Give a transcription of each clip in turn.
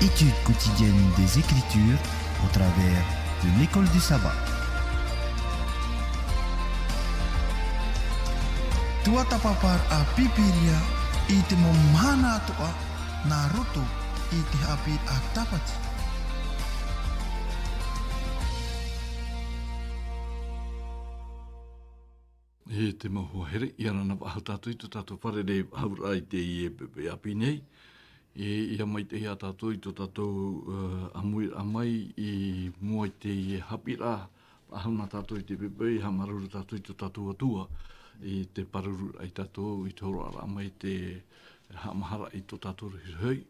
Étude quotidienne des Écritures au travers de l'école du sabbat. Tua tapapar a Haapiiraa i te momana atoa na roto i te Haapiiraa Sabati. E te maho here, i ana na waha tātou i tō tātou whare rei haura i te i e pepe api nei. Ia mai te hea tātou i tō tātou amai i mua i te i e Haapiiraa. Ahuna tātou i te pepe, ha maruru tātou i tō tātou atua. I te paruru ai tātou i tō roa amai te hamahara i tō tātou rehoi.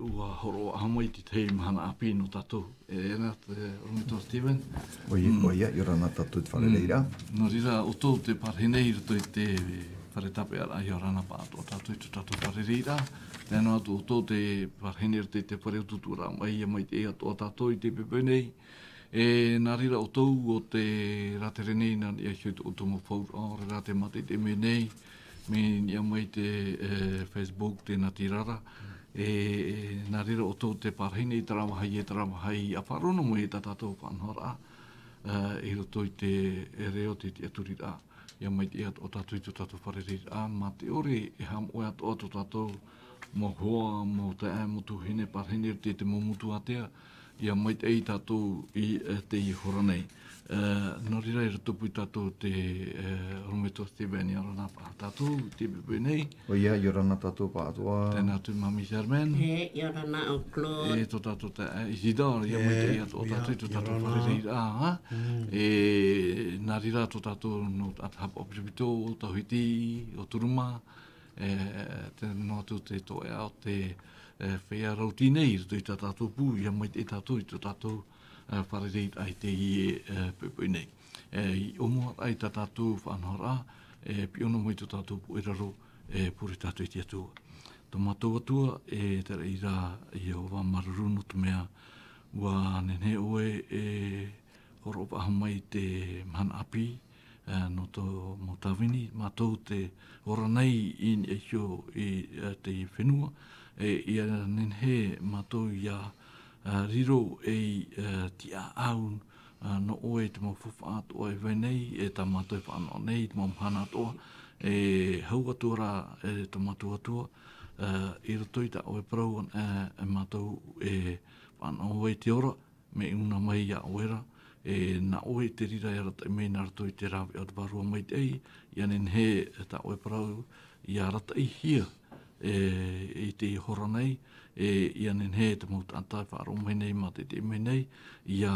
Ua horo hamai te tei mahana api no tātou. Ena te Romito Stephen. Oia, i rana tātou te whare reira. No rira, o tō te parhenei rito i te whare tape ara i o rana pāto tātou i tō tātou whare reira. Tēnā atu o tō te parhenei rito i te whare ututura mai ia mai te ea tō tātou i te pepenei. Nā rira o tōu o te ratere nei nā ia hiut o tō mo whaura o rira te mate te menei. Me ia mai te Facebook te natirara. Nā rira o tō te parhenei tarawahai a wharono mo e tātou whanhora. I roto i te reo te aturira. Ia mai te o tātou i tō tātou whare rira. Mā te ore e ham oe ato ato tātou mo hoa, mo te mo tuhine parhenei te momutu atea. Ia mai te ei tātou i te i hora nei. Nō rira i rotopu i tātou te Romito Stephen i arana pā tātou, te pepe nei. Oia, i rana tātou pātua. Tēnā tu Mami Sherman. I rana o Claude. Tō tātou te Isidore, ia mai te ei o tātou i tō tātou whare reira. Nā rira tō tātou no Hapa Opsipito, o Tahiti, o Turuma. Tēnā tu te toea o te whea rautinei, rito i tā tātou pū, ia mai te tātou i tō tātou whare reira ai te i pepe nei. I omua ai tā tātou whanhora, piono mai tō tātou pueraro, puri tātou i te atua. Tō mātou atua, te reira i o wa maruru no te mea, ua nene oe horo paha mai te mahana api, no tō motawini, mātou te hora nei in e hio i te whenua, ia nene mātou ia riro e tia au no oe te mawhuwha atoa e weinei, tā mātou whanau nei, te mamhana atoa, hau atua te mātou atua, i roto i ta oe parau mātou whanau e te ora, me una mai a oera, na oe te rira e rata i mei nā rato i te rawe o te barua mai te ei, ia nenhe ta oe parau i a rata i hia, i te hora nei, ia nenhe te mauta antai whaaro mai nei, ma te mei nei, ia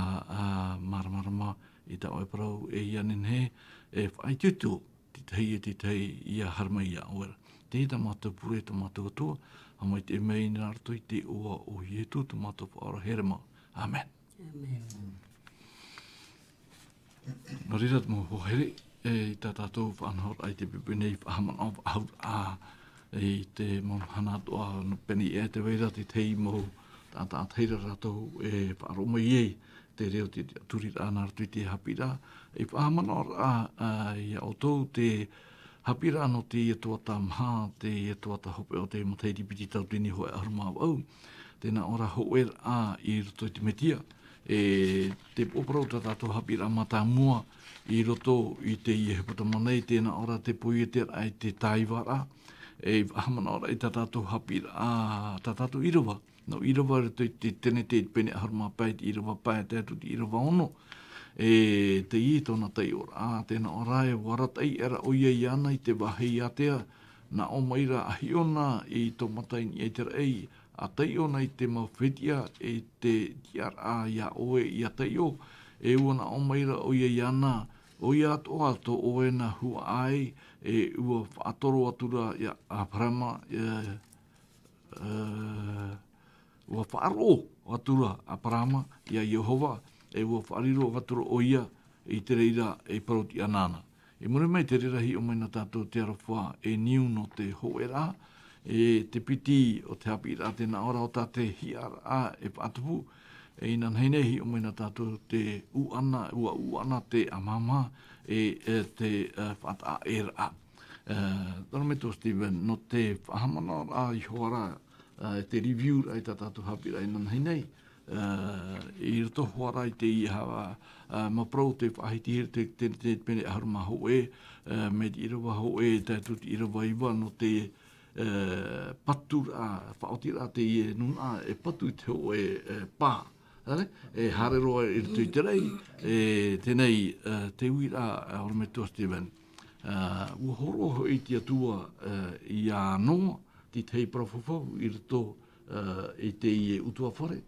maramarama i ta oe parau, ia nenhe whai tutu, te tei ia harma ia oera. Te ta mātou pure, ta mātou atua, a mai te mei nā rato i te oa o Ietu, ta mātou whaora herema. Amen. Amen. Nā rira te mo here, i tā tātou whanhor ai te pepe nei whahaman au haura i te mamhana atoa no peni e te weira te tei mo tā teira ratou whaaroma i ei te reo te turira nā ratu i te Haapiiraa. I whahaman i o tau te Haapiiraa no te ietua tā maha, te ietua tā hope o te mateiri piti tau tini hoe arumau au. Tēnā ora hoer i roto i te Média. Te poparau tā tātou Haapiiraa mata mua i roto i te i hepatamanei, tēnā ora te poieter ai te taiwara. Hamana ora i tā tātou Haapiiraa, tā tātou irawa. No irawa rito i te tene te pene harma pai, te irawa pai, te atu te irawa ono. Te i tōna tei ora, tēnā ora e waratai era o ia i ana i te wahei atea, na o maira ahiona i tō mataini e te rei, a tei ona i te mawhetia e te tiara ia oe i a tei o, e ua na o maira o ia i ana, o ia atoa tō oe na hua ai, ua whaatoro atura ia a parama, ua whaaro atura a parama ia Jehova, ua whaariro atura o ia i te reira e paroti anana. Mure mai te rirahi o maina tātou te arawha niu no te hoera, te piti o te Haapiiraa tēnā ora o tā te hiara e pātupu, ina heinehi o maina tātou te uana te amama te whata era. Romito Stephen, no te whahamana a i hoara te review ai tātātou hāpirai nanai nei, i roto hoarai te i hawa maprau te whahiti te pene aharuma ho me te irawa ho te tuti irawa iwa no te patura, whaotira te i nuna patu te ho pā. E harero i roto i te rei, tenei te uira o me tua Steven. Ua horo i te atua i a noa, ti tei profofo i roto i te i utua whare.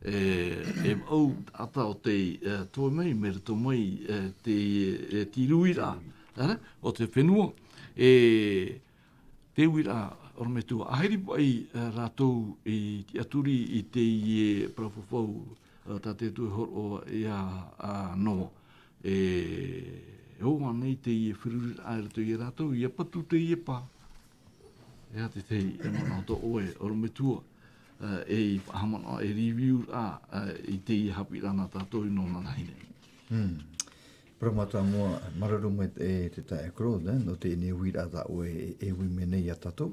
E au ata o te toi mai, me roto mai te tiruira o te whenua. Te uira o me tua aheri pai rātou i te aturi i te i profofo ta te tui horo i a noa. O anei te i whiruri ai roto i rātou, i a patu te i pā. Ea te tei e mana to oe o me tua. E whahamana e review i te i Haapiiraa nā tātou i nōna nei. Pramata mua mararu mai te tae kro, no te ne wira ta oe e wimene i a tātou.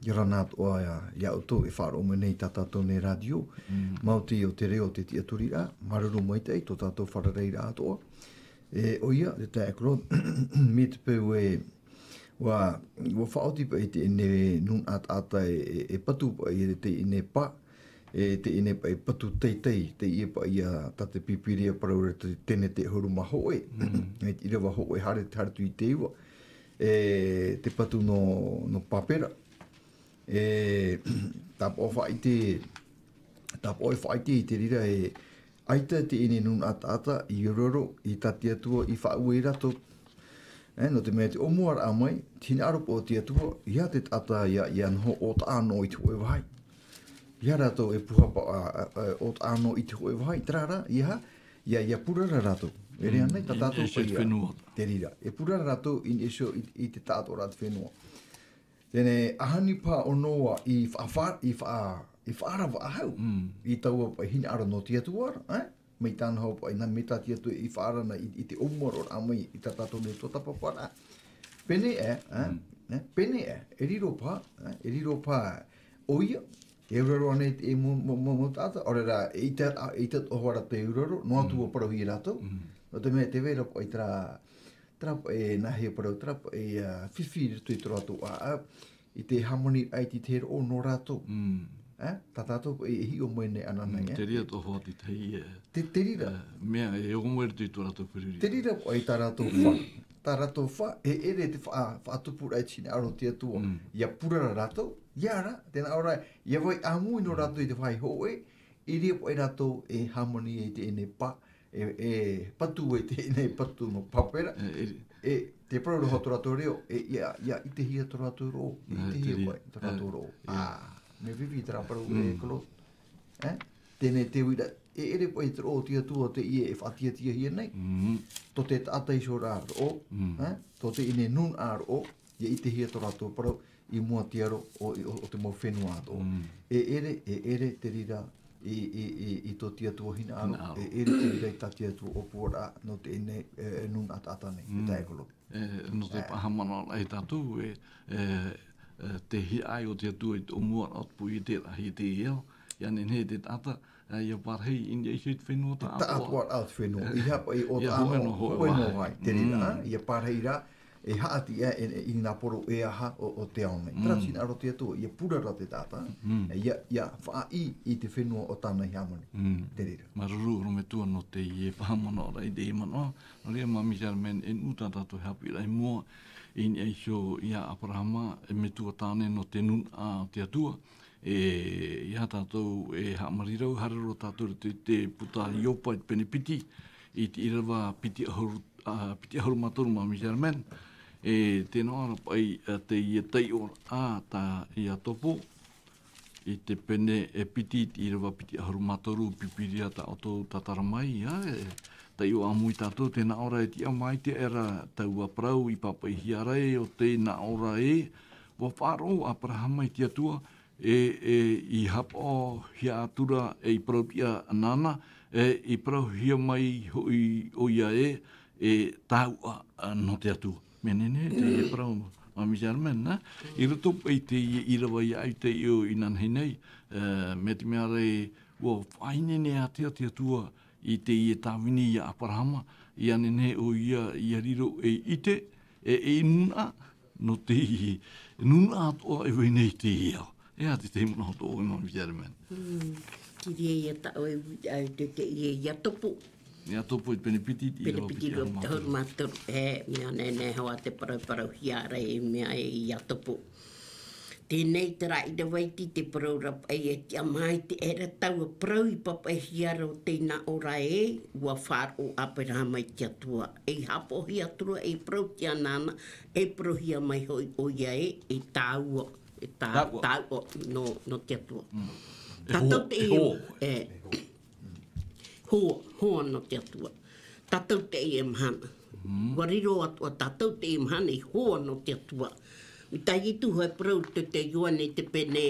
Yoranāt oa ia oto e wharo menei tā tātou ne radio. Mauti o te reo te tia turira, mararu mai tei, tō tātou wharareira atoa. O ia, te tae kro, me te peu Wa whaoti pa i te ine nun ata e patu pa i te ine pa, te ine pa i patu teitei, te i pa i a tate pipiria paraure te tene te huruma hoe. E te irawa hoe hare hartu i te iwa. Te patu no papera. Tapo whaiti i te rira aita te ine nun ata i roro i tati atua i whaue rato. No te mea te omuar a mai, tina aropo o te atua, ia te tata ia nho o ta ano i te hoe wahai. Ia rato e puhapa o ta ano i te hoe wahai, trara, ia purara rato. E rea nei, ta tātou pa ia te rira. E purara rato in esho i te tātou rāt whenua. Tene, ahani pā o noa i whaarawa ahau, i taua pa hina aro no te atuara, mai tāna hau pai, nā me tātia tu i whaarana i te omoro a mai i tā tātou ne tō tapapara. Pene e riro pā, oia, e uraro anei te mo tāta, ore rā, i te ohara te uraro, no atua parau i rātou, no te mea te vera pai trapa e nahe parau, trapa e whiwhi ritu i tō rātou i te harmoni ai ti te o no rātou. Tā tātou e hi o moene ananai. Te rira tō hoa ti tei. Te rira. Mea e o moere tui tō rātou whiriri. Te rira o i tā rātou wha. Tā rātou wha, ere te whaatupura e tine aro te atua. Ia purara rātou, iara, tēnā ora, ia vai amui no rātou i te whai hoe, i rea po i rātou e harmoni e te ene pa, patu e te ene patu no papera. Te parau roho tō rātou reo, ia i te hia tō rātou ro, i te hia pai tō rātou ro. Me vivi tera paru e kolo. Tēnei te wira, ere pai te o tia tua te ie e whatia hia nei. Tō te tātai so rā ro, tō te ine nun ā ro, ia i te hia tō rātou paru i mua tiaro o te mo whenua ato. Ere te rira i tō tia tua hina aro, ere te rira i tā tia tua o puara no te ine nun ata nei, te tae kolo. No te pahamana ai tātou te hi ai o te atua i te omua o pui te rahi te eo, ia nene te tata, ia parhei india i te whenua ta atua. Ta atua out whenua, i hapa i o ta ano hoe no vai, te rira, ia parhei ra, e haati i ngā poro e aha o te aone. Tratin aro te atua, ia purara te tata, ia whaai i te whenua o tāna hi amani, te rira. Maruru ro me tua no te i e pahamana o rai te imanoa, no rea mami men en uta tātou Haapiiraa i mua, in eisho ia Abrahama e me tua tāne no te nun a te atua. Ia tātou e haamarирau hararo tātou te puta i opa i pene piti, i te irawa piti ahuru matoru ma Misermen. Tēnā ara pai te i tei o tā i a topo, i te pene piti, i irawa piti ahuru matoru pipiria ta oto tataramai, tei o amui tātou, tēnā ora e tia mai te era tau a parau i papa i hiarei o tēnā ora wa whāro a Abrahama i tia tua, i hapa hia atura i parau pia nana, i parau hia mai o ia tau no te atua. Menene, te parau Mami German, na? I roto pei te i rawa i au te iu i nan henei, me te mea rei, ua whainene a te atua i te i e tāwini i a Aparahama, i anene o ia riro e ite, e nuna, no te i, nuna atoa e weinei te iau. Ea te te muna hoto o Mami German. Ki rea ia tau e te ia topu. Ia topu i penepiti i rawa piti a Penepiti hau māturu. Mea nene hoa te parau hiara e mea e ia topu. Tēnei te rai te waiti te parau rap e tia mai te era tau a parau i papa e hiara o teina ora e ua whār o apera mai te atua. E hapo hi atura e parau tia nana e parau hia mai hoi o ia e tāua. E tāua no te atua. Tātou te hoa no te atua. Tātou te e mhana. Wariro atua tātou te e mhana i hoa no te atua. I tai hitu hoi parau te yuane te pene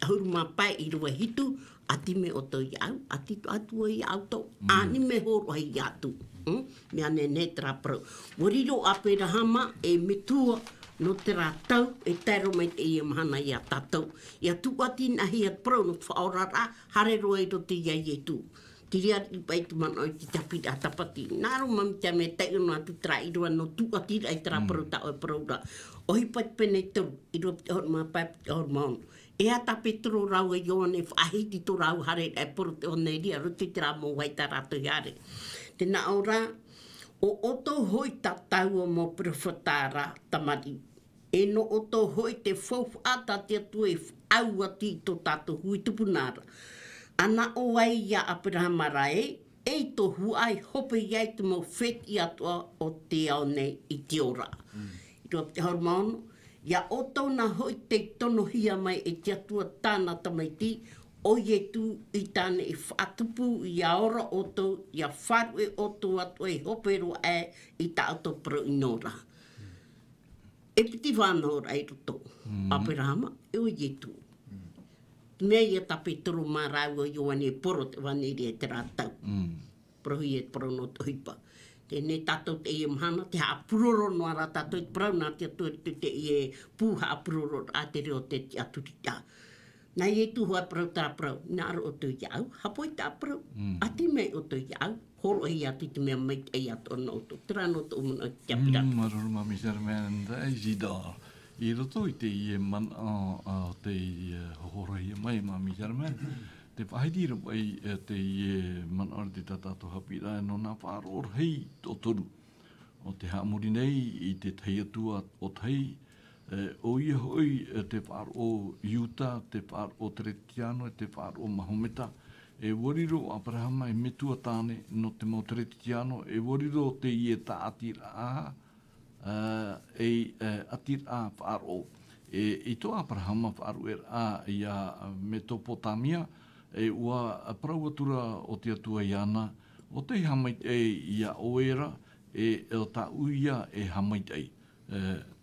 hauruma pai i rua hitu, ati me o tau iau, ati atua i au tau, ani me horo ai atu. Mea ne tra parau. Wariro apera hama e metua no te rātau e tairo mai te ia mahana i a tātou. Ia tu ati nahi at parau no whaorara, hare roa i ro te iai e tu. Tiri ati pai tu mana o te tapi a tapati. Nāro mami te me te unu atu tra i roa no tu ati ai tra parau ta o parau ra. Ohi pai pene tau i roa te hor maa pai te hor maonu. E ata petro rau e yoane whahiti to rau hare e poro te hone ria ruti te rā mō waita rātou hare. Tēnā ora, o oto hoi tatau o mō profetara tamari. E no oto hoi te fofu ata te atu e au ati to tātou hui tupunara. Ana o ai ia Abrahama rai, e to huai hope iai te mo wheti atua o te ao nei i te ora. I roa te hormono, ia oto na hoi te tono hia mai e te atua tāna tamaiti, o ie tu i tāne i whatupu i aora oto, ia wharu e oto atua e hopero e i ta auto pro inora. E piti whanau rai roto, Abrahama, e o ie tu. Mea ia tape toro marau o ioane poro te waneri e te rātau. Prohi e poro no tohipa. Tēnei tātou te ie mahana, te haapuroro no ara tātou te parau nā te atua te ie pū haapuroro a te reo te aturita. Nā ie tu hoa parau tā parau, nā aro o tō iau, hapoi tā parau. Ati mei o tō iau, horo hei ati te mea mai te ato no to. Tera no tō umana te apira. Maruru mami German, e zidar. I roto i te ie man a te hora ia mai mami German. Te whaidira pai te ie man a te tatato Haapiiraa no nā whaaro hei o toru. O te haamuri nei i te tei atua o tei. O ia hoi te whaaro Iuta, te whaaro Tahitiano, te whaaro Mahometa. E wariro Abrahama e metua tāne no te mau Tahitiano. E wariro te ie ta atira atir a whaaro. I tō Abrahama whaaro i a Mesopotamia, e ua parauatura o te atua i ana, o te hamait i a oera, o ta uia e hamait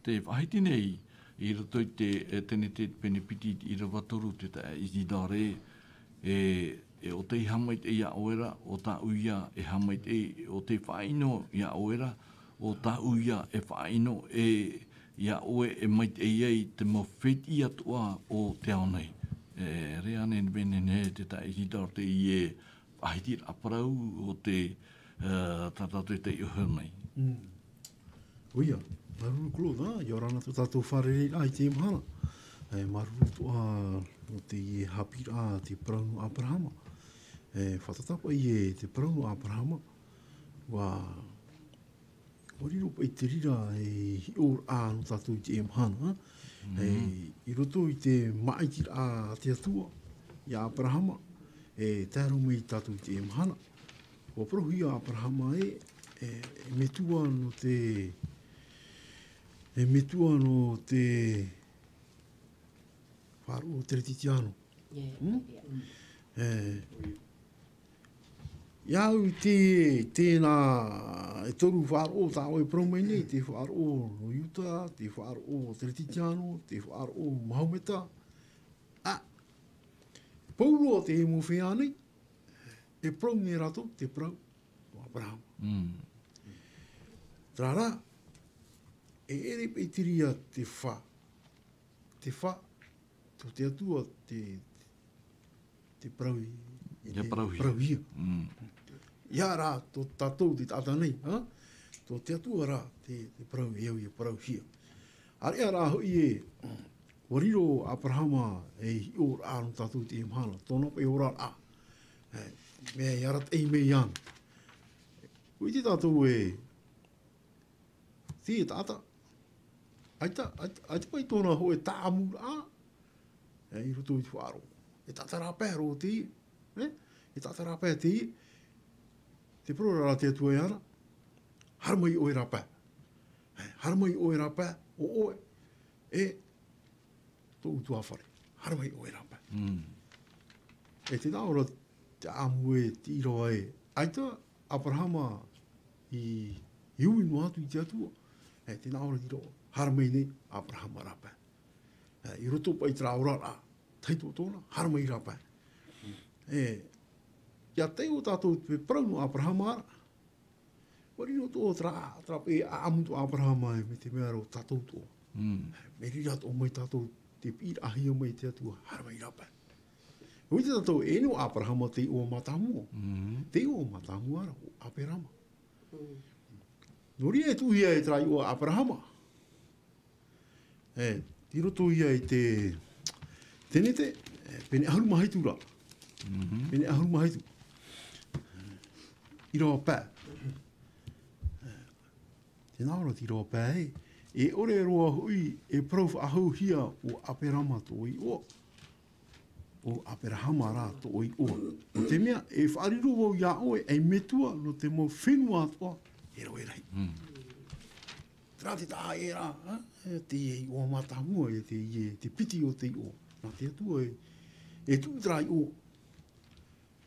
te whaiti nei, i rato i te tene te penepiti i rawatoru te ta izidare, o te hamait i a oera, o ta uia e hamait o te whaino i a oera, o ta uia e whaino ia oe e mait ei te mawheti atua o te ao nei. Rea nen bene ne te ta ihidar te i ahiti aparau o te tatatu te iho nei. Uia, maruru klo da, yorana tu tatu wharere ai te imhana. Maruru tua o te Haapiiraa te praunu Abrahama. Whatatapa i te praunu Abrahama. Oriro pa i te rira hi or no tatu i te imhana. I roto i te maaitir a te atua i Abrahama. Tēro me i tatu i te imhana. O prohi a Abrahama metua no te wharo Tahitiano. Iau tēnā e toru wharo tā oe promene, te wharo no Iuta, te wharo Tahitiano, te wharo Mahometa. Paulo te e mo whianei, e prau ne rato, te prau o Abraham. Trara, ere pe tiria te wha. Te wha, to te atua te praui. Ia praui. Prauia. Ia rā, tō tātou te tata nei, ha? Tō te atua rā, te praui eo ia prauhia. Area rā hoi wariro Abrahama hi o rāno tātou te imhana, tōna pe o rā rā. Mea iarat ei me ian. Ui te tātou te tāta. Aita pai tōna hoe tāmu rā. I roto i whāro. E tāta rā pēr o te i. E tāta rā pēr te i. Te pro rā te atua iana. Haramai oe rā pēr. Haramai oe rā pēr. O oe. E tō utua whare. Haramai oe rā pēr. E te nāora te amu e te iroa e. Aita Abrahama i ui no atu i te atua. Te nāora te iroa. Haramai nei Abrahama rā pēr. I roto pai tra ora rā. Taito tōna. Haramai rā pēr. Ia te o tātou te parau no Abrahama ara. Wari no tō tra pe amu to Abrahama e me te mea ro tātou tō. Me rira tō mai tātou te pīra ahia mai te atua. Haramai rā pēr. Ui te tātou e no Abrahama te o matamua. Te o matamua ara o Aperama. Nori e tuhia e trai o Abrahama. Ti roto ia i te nete, pene ahuru mahaitu rā. Pene ahuru mahaitu. I roa pā. Te nāora ti roa pā e. E ore roa hui e prof ahau hia o Aperama to i o. O Aperahama rā to i o. Te mea, e whaariro wau ia oe, e metua no te mo whenua atoa, e roe rei. Tra te tā e rā, te i o matamua, te piti o te i o. Nā te atua e tūtara i o.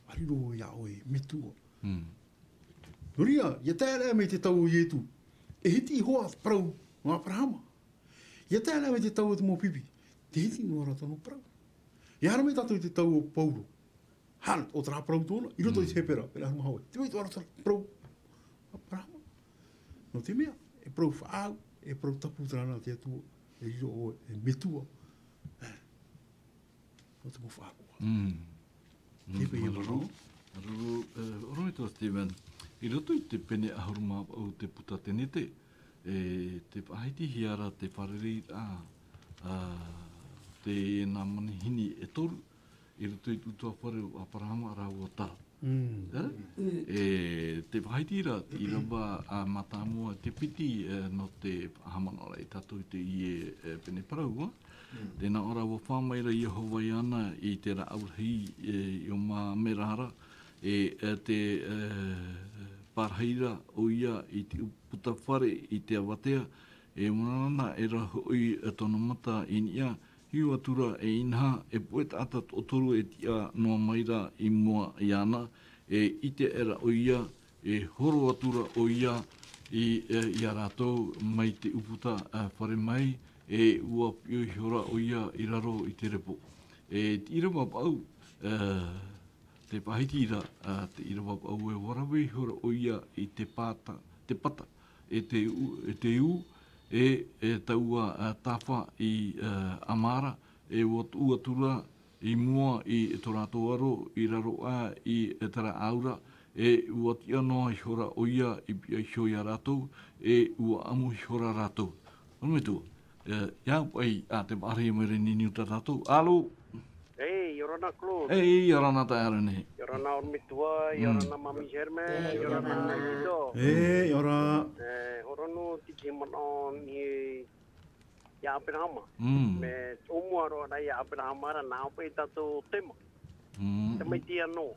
Whaariro wau ia oe, metua. Noria, ia tērea me te tau o ietu. E hiti hoa prau no Abrahama. Ia tērea me te tau o te mō pipi. Te hiti no ara tano prau. Ia hara me tātou te tau o Paulo. Hana, o tara prau tōna, i roto i te hepera, pera harma haue. Te mei tō ara tara prau. Abrahama. No te mea, e prau whaau, e prau tapu trana te atua, e riro o e metua. No te mō whaau. Te pei e marau. Oroi tō Stephen, i roto i te pene ahuruma au te puta tenete, te pahaiti hiara te whareri te nā manihini e toru, i roto i tutua whare o Abrahama rā ua tā. Te whaiti ra, i rawa a matamua te piti no te hamanora i tātou i te ie pene paraua. Tēnā ora wa whamaira i Hawai ana i te ra aurahi i o mā merahara, te parheira o ia i te puta whare i te awatea, monana e rahoi tōna mata i nia, hiu atura e inha, e poeta ata o toru e tia noa maira i mua i ana, i te era o ia, e horo atura o ia i a rātou mai te uputa whare mai, e ua pio i hora o ia i raro i te repo. Te irawa pau, te pahitira, te irawa pau e warawe i hora o ia i te pata, e te u, e taua tawha i Amara, e uatura i mua i tō rātou aro, i raro a i tara aura, e ua tia noa i hora o ia i pia i hoi a rātou, e ua amu i hora rātou. Anome tua, iau pai a te pāre mai re nini uta rātou. Alo! Ei, yorana Claude. Ei, yorana tai arene. Yorana ormitua, yorana mami Germe, yorana Ido. Ei, yora. Horonu tiki manon i ia Abrahama. Me omuaro ana ia Abrahama ra nao pe tato tema. Te mai tia no.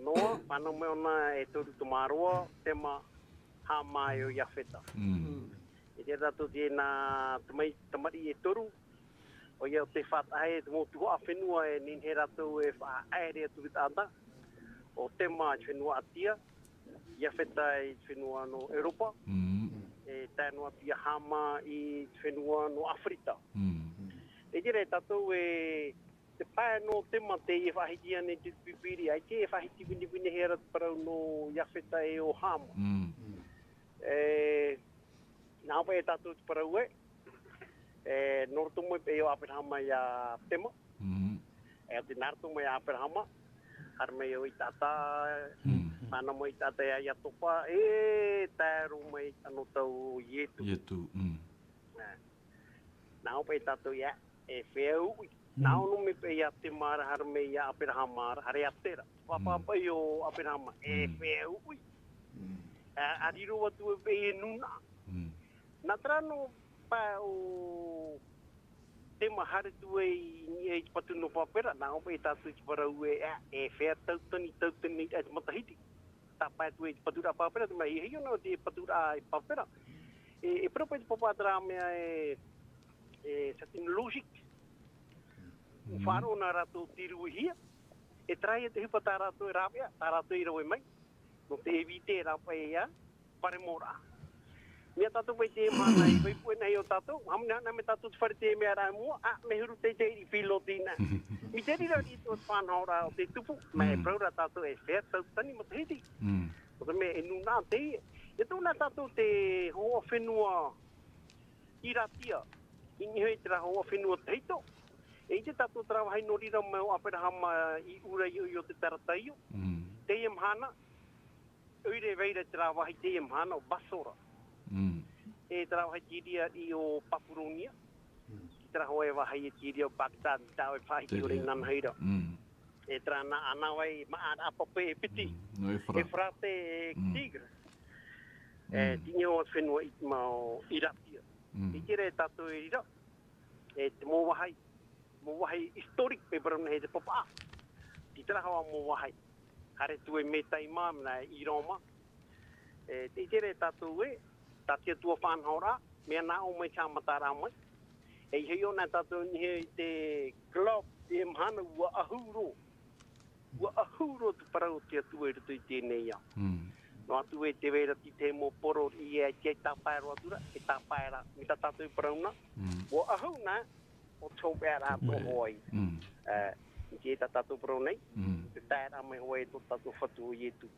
Noa, pano me ona e toru tumaroa, tema hama o ia feta. E te tato tina tamari e toru, o ia te whatahe, te motu hoa whenua e ninhe ratou e whaaere atu vitanda, o tema i whenua atia, ia wheta i whenua no Europa, e tēnua pia hama i whenua no Afrika. E tere tatou e te pae no tema te e whahiti ane te pipiri, ai te e whahiti wini hera parau no ia wheta e o hama. Nā Nā pe tātou te paraue. Norto mo pe o Abrahama ia tema. Te narto mo ia Abrahama. Har me o i tata. Mana mo i tata ia topa. Tāro mo i tano tau ietu. Ietu. Nā pe tātou ia. Wheu. Nā ono me pe ia te mara har me ia Abrahama. Har ia tera. Papa i o Abrahama. Wheu. Ariro watu e pe nuna. Nā trano pa o te mahare tu e patu no papera, nā opa e tātou ki parau e whea tautani e matahiti. Tā pai tu e patura papera, tu mai hei ono te patura e papera. E propa e te papatara mea certain logic. Wharo nā rato tiru hia. E trai e te hipa tā rato e rāpea, tā rato i rau e mai. No te evite e rāpa e ia, pare mora. Mea tātou pai te mana i pai pue nei o tātou. Hamuna me tātou te whare te mea rai mua. Me huru te i whilotina. Mi te rira i tō whanhaora o te tupu. Me e praura tātou e whea tautani ma te hiti. O te me e nuna te i. E tōna tātou te hoa whenua i ratia. I nihoi te hoa whenua te hito. E i te tātou trawahai no rira me o Abrahama i ura i o te tarataio. Te i mhana. Uire veira te rawahi te i mhana o Basora. E trawahai tiria i o Papuronia. Ki trawahai wahai e tiria o Baghdad. Tāwe whahi ki o rei nanhaira. E trana anawai maa apape e piti. E frate e tigre. E tini o whenua i te mao Iratia. I tira e tātou e rira. E te mō wahai. Mō wahai historik pe parana he te papa. Ti trahawa mō wahai. Hare tu e metai māmina i Roma. E tira e tātou e. Tātia tua whanhaora, mea nā o mai tā matara mai. E hei o nā tātou ni hei te club, te mhana ua ahuro. Ua ahuro tu parau te atua e rutu i tēnei ia. No atu e te weira ti te mō poro i e te tāpaero atura, e tāpaera, mi tā tātou i parauna. Ua ahuna, o tōpera ato hoi. I te tā tātou paraunei, te tāera mai hoi e tō tātou whatu o ietu.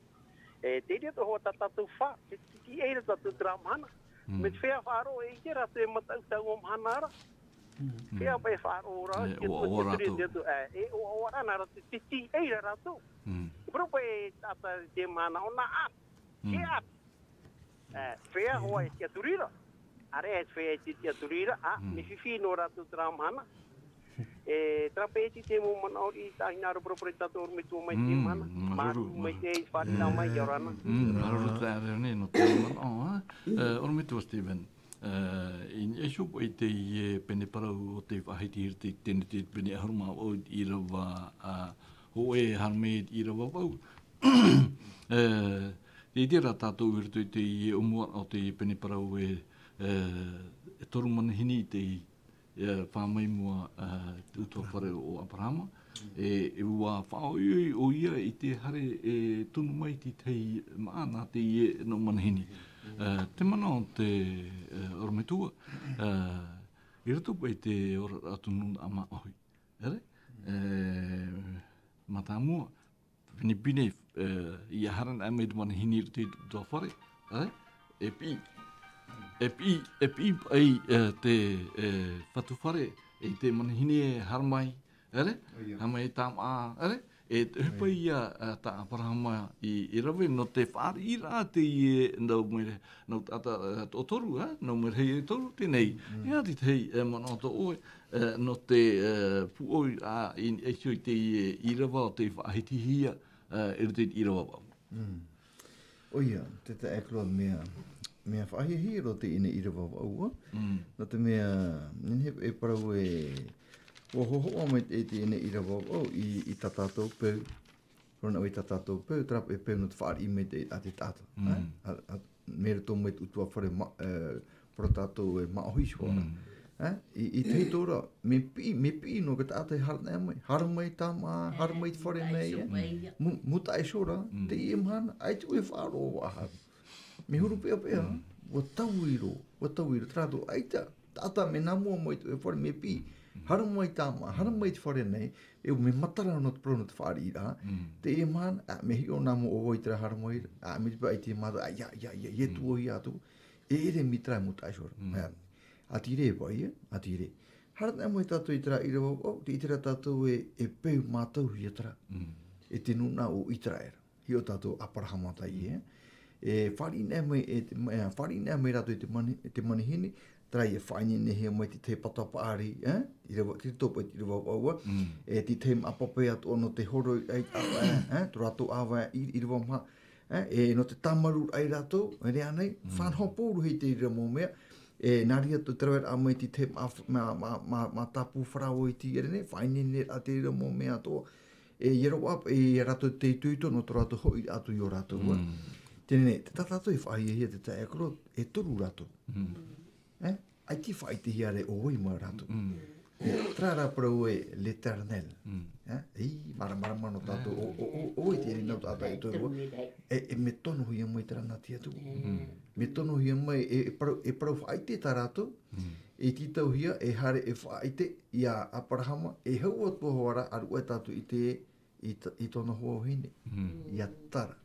E te rea toho ta tātou wha, te tiki eira tātou tera mahana. Me te whea whāro e ike rā te matau tau o mahana ara. Whea pai whāro ora. O rātou. E o ana rā te tiki eira rātou. Propa e tāta te mahana o nā at. Ke at. Whea hoa e tia turira. Are e whea e tia turira. Me whiwhi no rātou tera mahana. E trape e te mo mana ori tahinaru propre tātou me tō mai te mana. Māru mai te i whāri nā mai i orana. Maruru tā reo no te mana. Oro me tō Stephen. E shupo i te i pene parau o te whahiti hir te tēne te pene haruma o i rawa ho e harme i rawa wau. E tira tātou i te i umua o te pene parau e toru mana hini te i whamai mua utua whare o Abrahama. E ua whao o ia i te hare e tunu mai ti tei maana te i no manahini. Te mana o te orometua, i rato pai te ora atunu ama ohi. Ere? Mata mua, pine i haran a mei manahini i te utua whare. Ere? E pi ai te whatuwhare e te manahini e haramai, ere? Haramai e tāma, ere? E te hupa ia tā Abrahama i rawe no te whāri i rā te i nau mere, nau tata o toru, nau mere hei e toru tēnei. Ia te hei mana o to oe, no te puoi i eisio i te i rawa o te whaahiti hia, e te i rawa wau. Oia, te te ekloa mea whaahihi ro te ine i rawa waua. No te mea, nene e parau e hohoa mai e te ine i rawa wau i ta tātou peu. Rona o i ta tātou peu, trap e peu no te whaari i me te a te tātou. Mera tō mai utua whare pro tātou e maohi shora. I te tora, me pi no ka tātou harana mai. Haramai tāma, haramai te whare nei. Muta e shora, te i mhana, ai tu e wharo o ahari. Me huru pea, wa tauiro, trato, aita, tata me namua mai tu e whare me pi, haramai tāma, haramai te whare nei, e me matara no te prono te whare i rā, te e man, me hi o namu o oi tera haramai, me te pai te mata, ia, tu o i atu, ere mitra muta shor atire boy atire har na mo tato itra ira o itra tato e pe mato hitra e tinu na o itra era hio tato Abraham tai e farina me rato te mani hini trai e whaini nehe mai te patapa ari, ira wa ki topo i wa aua, e ti te apape atu ono te horo ai awa, tu rato awa i wa maha, e no te tamaru ai rato, e rea nei, whanhoporu hei te ira mō mea, e nari atu trawet a mai ti te ma tapu wharau i ti ere nei, whaini ne a te ira mō mea toa, e iero ap, e rato te tuito no tu rato hoi atu i o rato ua. Tēnei, te tatato i whaia hia te tae akoro, e toru rato. Ai ti whai te hiare o oi ma rato. Trara prau e l'éternel. Mara mano tato, oi te rinau tata i toru. E me tono hia mai trana tia tu. Me tono hia mai, e prau whai te tarato, e titau hia, e hare e whai te, ia Abrahama, e hau atu hoara, aru e tatu i te, i tono hoa hine. Ia tara.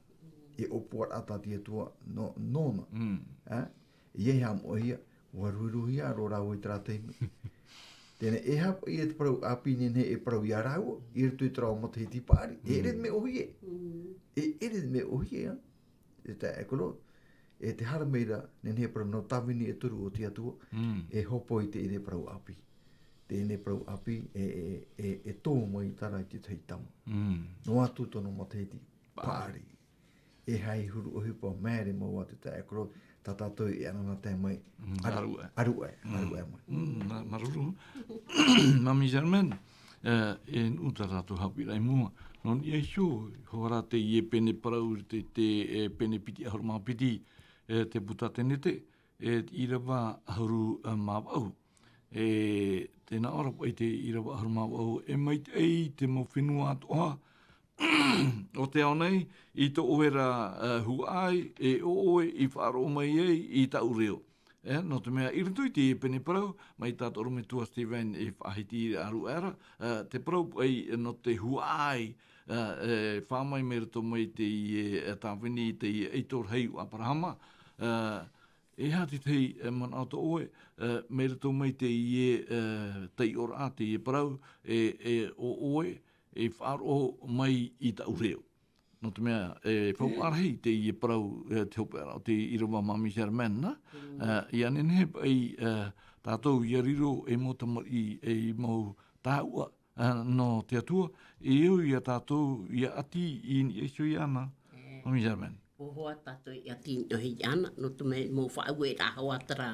E opua ata tia tua no nona. Ie ham o hia, waruiru hia ro rau i trateimi. Tēne e hapa i e te parau apine ne e parau i arau, i rutu i trao mata hiti pāri, e eret me ohie. E eret me ohie, e te ekolo, e te hara meira, ne parau no tawini e turu o tia tua, e hopo i te ere parau api. Tēne parau api e tō mai tara i te teitama. No atu tono mata hiti pāri. E hai huru o hipo mēre mo atu te ekolo, tatato i anana te mai. Arue mai. Maruru. Mami Germaine, e uta ratu Haapiiraa mua. Non i hiu, hora te i e pene parau, te pene piti ahuru maa piti, te puta tenete, i rawa ahuru mawau. Tēnā ora pai te i rawa ahuru mawau, e mai te mo whenua atoa, o te ao nei, i to oera huai, e oe i whaaro mai ei, i ta ureo. No te mea, i rutu i te pene parau, mai tātou rume tua Steven e whahiti i aru era, te parau ai no te huai, whamai me ruto mai te tāwhini, te eitor hei o Abrahama, e hati tei man auto oe, me ruto mai te tei ora te parau, o oe, e whaaro mai i ta ureo. No te mea, whau arhei te i parau te hopera, te irawa Mami Germaine, na? I anene pai tātou i ariro e mo tamari e mo tāua no te atua, e eu i a tātou i a ati i ni eisio i ana, Mami Germaine. O hoa tātou i ati i ohi ana, no te mea mō whaau e rā hawatara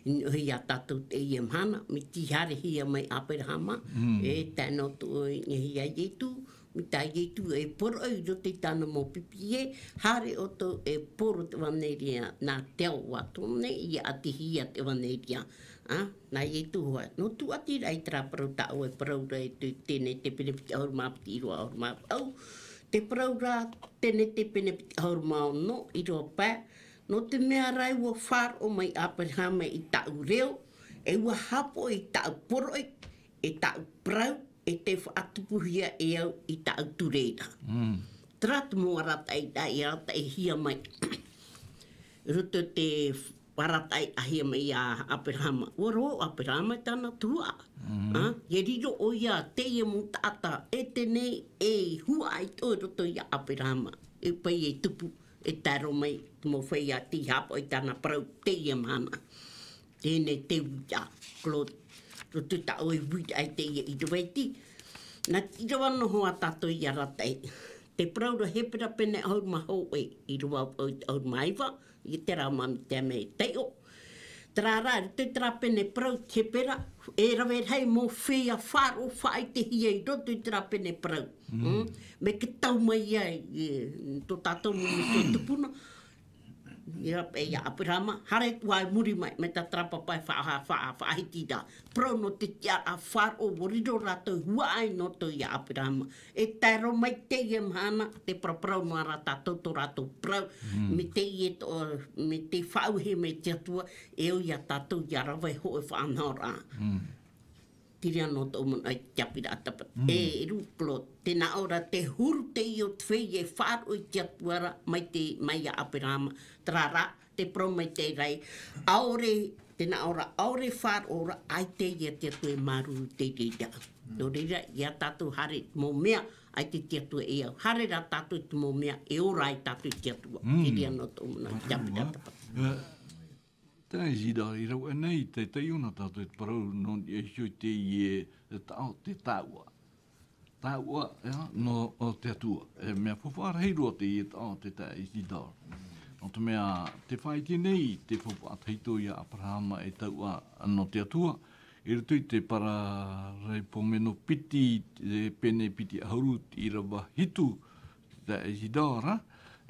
i ohi a tātou te i amhana, mi tihare hia mai Abrahama, e tēnā tō i ngehi a Ietu, mi tā Ietu e poro au ro te tāna mō pipi e, hare o tō e poro te waneria nā teo watone i ati hia te waneria. Nā Ietu hoa, no tu ati rai tra parau tāu e parau rai tu tēne te penepiti aur māpiti i roa aur māpau, te parau rā tēne te penepiti aur māo no i roa pā, no te mea rai ua whār o mai Abrahama i tāu reo, e ua hapo i tāu poroi, e tāu prau, e te whaatupuhia e au i tāu tureira. Tratu mō aratai i arata e hia mai, ruto te waratai a hia mai a Abrahama. Oro Abrahama tāna tua. Ye riro o ia te ia mō tāta, e tenei e hua ai tō roto i a Abrahama. E pai e tupu, e taro mai, mō whai a ti hapo i tāna parau te ia mana. Tēnei te wita, Claude. Roto ta oi wita ai te ia i duwaiti. Nā tira wano hoa tātou i aratai. Te praura hepera pene au maho e i rua au maiwa, i te rau mami te mei teo. Trara, te tra pene prau hepera, e rawe hei mō whea wharo whai te hia i roto i tra pene prau. Me ke tau mai ai, tō tātou mō tō tupuna. Ia e ia Abrahama, hare wai muri mai, me ta trapa pai whaahiti da. Pro no te tia a wharo worido rato huai no to ia Abrahama. E tairo mai te ia mhana, te prau no ara tātou to rato prau. Me te whauhe me te atua, e o ia tātou ia rawai ho e whanau rā. tiri anō tō mana i tiapira atapa. E ruplo, tēnā ora te huru te i o te whei e whāro i te atuara mai a Aperama, trara, te promai te rei. Aore, tēnā ora, aore whāro ora, ai te i a te atu e maru te reira. Nō reira, i a tātou hare mō mea, ai te te atu e au. Hare ra tātou te mō mea, e ora ai tātou te atua. Tiri anō tō mana i tiapira atapa. Tēnei zida i rau e nei, te iuna tātou e parau non e hioi te i e tau te tāua. Tāua, no o te atua. E mea whawhara heirua te i e tau te tā i zida. No te mea, te whaiti nei, te whawhara teito i a Abrahama e taua no te atua. E rutu i te para rei pomeno piti, te pene piti ahuru i rawa hitu, te tā i zida,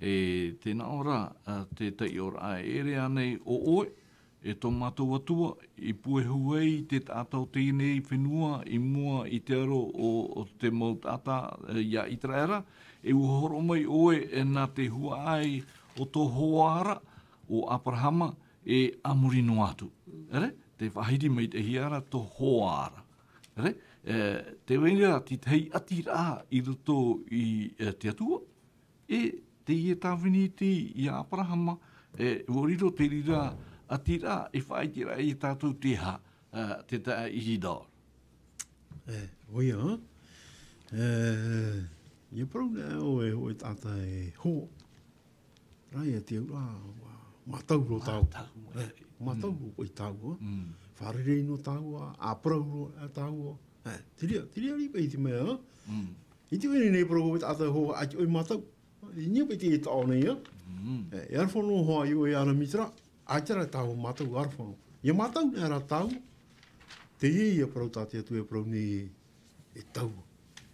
e tēnā ora, te tai ora a ere anei o oe, e tō mātou atua, i puehuei te tātou tēnei whenua, i mua i te aro o te mau tātā ia i traera, e uhoro mai oe e nā te hua ai o tō hoara o Abrahama e amurino atu. Ere? Te whahiri mai te hiara tō hoara. Ere? Te wenga ti tei atira i roto i te atua, e te ie tāwhini ti i Abrahama, e woriro te rira atira e whaitira i tātou te ha, te tā i hidor. Oia, ia parau nea o e tāta e hō. Rai e te ura, matau ro tau. Matau ro o i tau. Wharerei no tau, a parau ro a tau. Tiria ripa i te mea. I te wene nei parau o e tāta hō, a te oi matau. I nia pe te e tau nei, e arwhano hoa i o e ana mitra. Aitara tau matau arwhano. Ia matau nea ra tau. Te hei a parau tātia tu e parau ni e tau.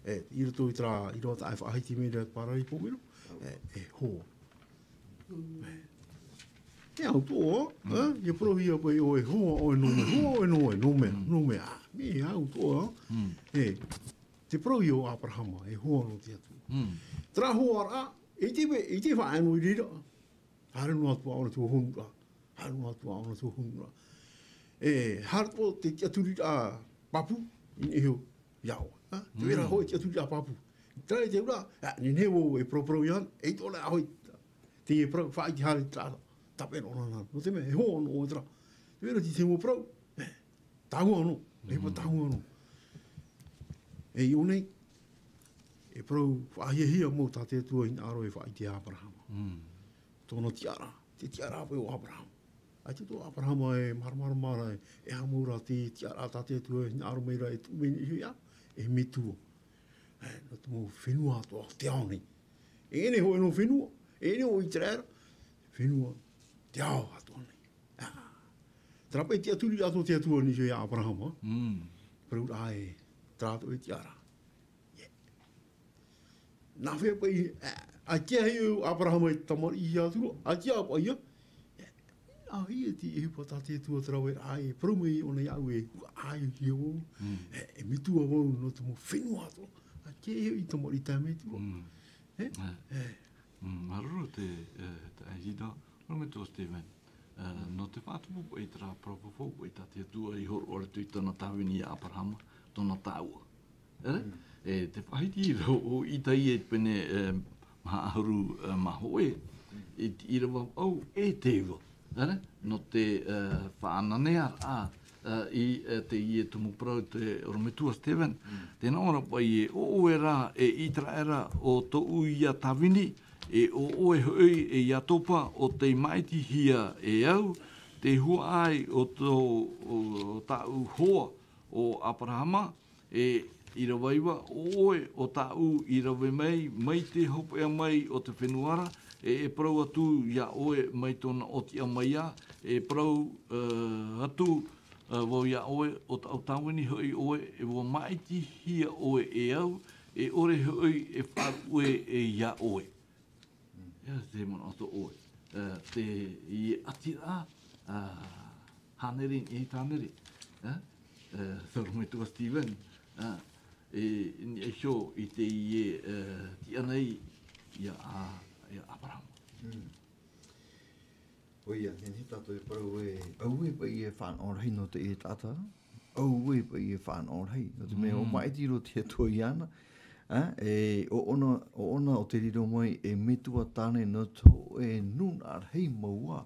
I rato i tra, i rota ai whaahiti me rea parari pomero. E hō. E au tō, ia parau hia pai o e hō, o e nome, hō e noe, nome. Me au tō, te parau i o Abrahama, e hō no te atu. Tra hō ara, e te whaenu i rira. Hare no atu aona tō honura. Haru atu aona tō hunura. Harpo te tiaturi a papu, in eheo iau. Te wera hoi tiaturi a papu. Trai te ura, ni newo e pro ian, e tōle a hoi. Te e pro, whaiti hare trāta, tapero nana. No te mea, e ho ono o tra. Te wera ti te mo pro, tāhua ano, e pa tāhua ano. E i onei, e pro, whahiahia mō tāte atua in aro e whaiti a Abrahama. Tōna tiara, te tiara apai o Abrahama. Ai te tō Abrahama e maramara e hamura te tiara tāte atua in aro meira e tūmeni i huia, e me tuo. No te mō whenua atua, te aone. E ene hoi no whenua, e ene hoi trera, whenua, te ao atua nei. Trapai te aturi atua te atua ni huia Abrahama. Parau ai, trato e tiara. Nā whea pai, a kia hei o Abrahama e tamari i atua, a kia pai ia. A hia ti e hupa tāte tua trawe ai, parumei o nei au e ai hi o, e mitua wau no te mo whenua atua. A kia hei i tamari tāme tua. Maruru te aihida, rume tō Stephen. No te whātupu e tra propofo e tāte tua i horo ore tui tōna tāwini i Abrahama, tōna tāua. E te whahiti o i tai e pene maha ahuru mahoe, e ti irawa au e tewa. No te whaananea i te i e tumu prau te orometua Stephen, tēnā ora pai e o e rā e itra era o tō ui a tawini, e o oe hoi e i atopa o te maiti hia e au, te hua ai o tō tāu hoa o Abrahama, e i rawaiwa oe o tāu i rawe mai te hopea mai o te whenuara, e prau atu ia oe mai tōna oti a maia, e prau atu wau ia oe o tāwini hoi oe, e wau maiti hia oe e au, e ore hoi e whāue e ia oe. Ia te mana ato oe. Te i atira, haneri i tāneri. Thoro me tua Stephen. Ni e xo i te i ti anei ia Abraham. Oia, nini tato e parau e au e pa i e whan orahi no te e tata. we pa I whanau hei. No te mea o mai tiro te atua I ana. O ona o te riro mai e metua tāne no tō e nun ar hei maua.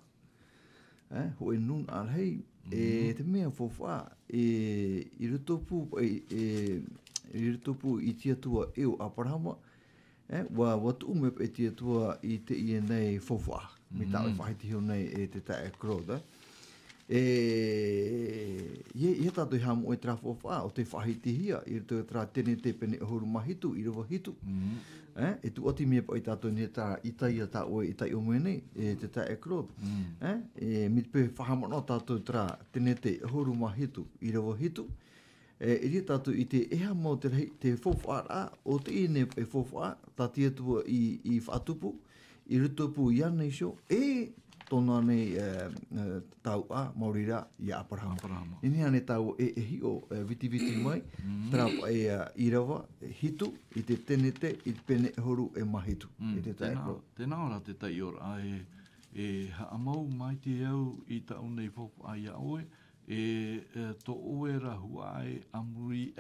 Ho e nun ar hei. E te mea fōwha I rutopu I te atua e o aparama. Wa tu me pe te atua I te I nei fōwha. Mi tāwe whahiti heo nei e te tae kroda. Ia tātou hamu e tra whawha o te whahiti hia I te tra tene te pene horu mahitu I rawa hitu. E tu oti mea pa I tātou ne tā itai a tā oe itai o mwene e te tae krod. Mi pe whahamano tātou tra tene te horu mahitu I rawa hitu. E ria tātou I te eha mo te whawha a o te ine e whawha tā tia tua I whatupu I rutupu I anei sho tōna nei tau a maurira I Aparahama. Ini ane tau e hi o viti mai, trapa I rawa, hitu, I te tenete, I te pene horu e mahitu. Tēnā ora te tai ora, e haamau mai te au I tau nei popo ai a oe, tō oe rahu ai amuri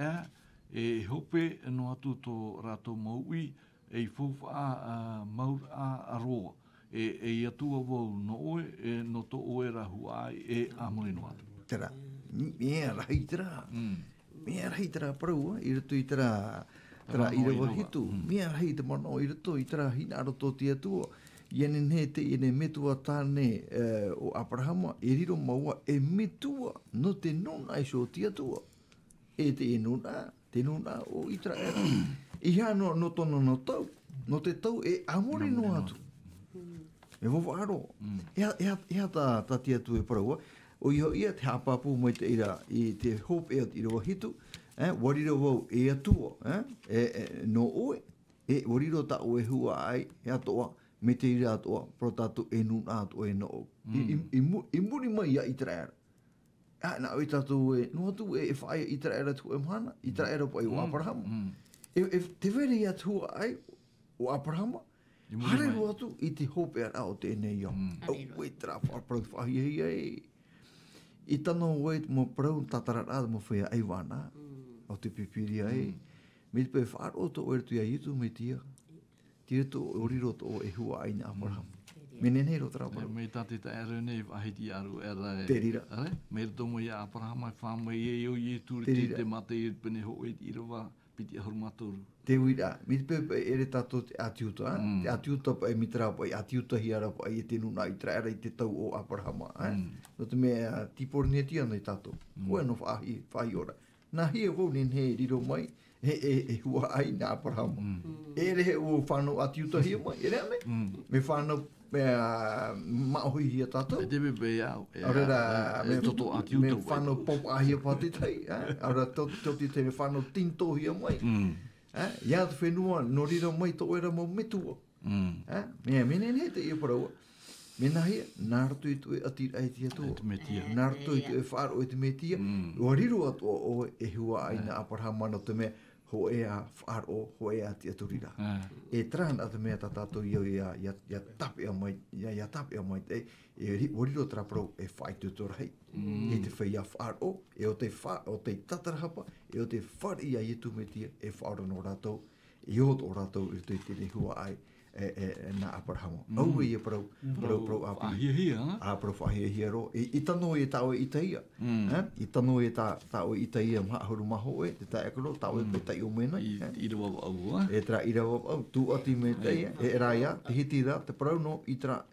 e hope no atu tō rato maui, e fofa a maur a roa. E atua wau no oe, no to oe rahu ai e amore no atu. Tera, mea rahi tera. Mea rahi tera parua, I rutu I tera I rawa hitu. Mea rahi te mano I rutu I tera hinaro tō te atua. Iene ne te ine metua tāne o Aparahama, e riro maua e metua no te nona I so te atua. E te nona o I tera era. I hano no tono no tau, no te tau e amore no atu. E wawaro. Ea tā tia tu e paraua. O iho ia te hapapu mai te ira I te hope e I rawa hitu. Wariro wau e atua. No oe. Wariro ta oe hua ai. E atoa. Me te ira atoa. Pro tātu e nun atoa e no o. I muri mai ia I traera. Na oi tātu e. No atu e whaia I traera tu e mhana. I traera po e o Aparahama. E te vere ia tu ai. O Aparahama. Hare ro atu I te hope ar ao tēnei au. Au e tra whaparau whahia I tano wait mo prau tatarara mo whea ai wana. O te pipiria Me te pe whaaro to o ertu ia itu me tia. Tia to oriro to o e hua ai na Aparahama. Me nenei ro tra parau. Me tate ta ero nei wahiti aru era. Te rira. Me tomo ia Aparahama whama I o I tūri te mate I pene ho e I rawa piti ahuru matoru. Te wira, mi te pepe ere tato te atiuta, te atiuta pa e mitra pa I atiuta hiara pa I te nuna I traera I te tau o Aparahama. No te mea tipornetia nei tato. Koe no whahi ora. Nā hia wau nen he riro mai, e hua ai na Aparahama. Ere he o whanau atiuta hia mai, ere ane? Me whanau maohi hia tato. E te pepe au. Aurera, me toto atiuta. Me whanau pop ahia pati tai. Aurera, toti te me whanau tinto hia mai. Ia te whenua, no rira mai to era mo metua. Mea, mene ne te ia paraua. Mena hia, nārtu I tu e atira ai tia tua. Nārtu I tu e whaaro e te metia. Ua riro atu o e hua ai na Aparahama no te mea, ho e a whaaro, ho e a tia turira. E tran atu mea ta tātou ia tape a mai, ia tape a mai te, e riro traparau e whai tutorai. E te whai a whaaro, e o te tatarahapa, e o te whari a ietu metia, e whaaro no rātou, e o tō rātou I te tene hua ai, na Aparahama. Au ia parau api. Ahia, parau whahia ro. I tano e tāo I taia. I tano e tāo I taia mahuru maho e, te tae akaro, tāo e pe tai o mena. I rawa au. E tra I rawa au, tu ati me taia, e raia, te hiti ra, te parau no I tra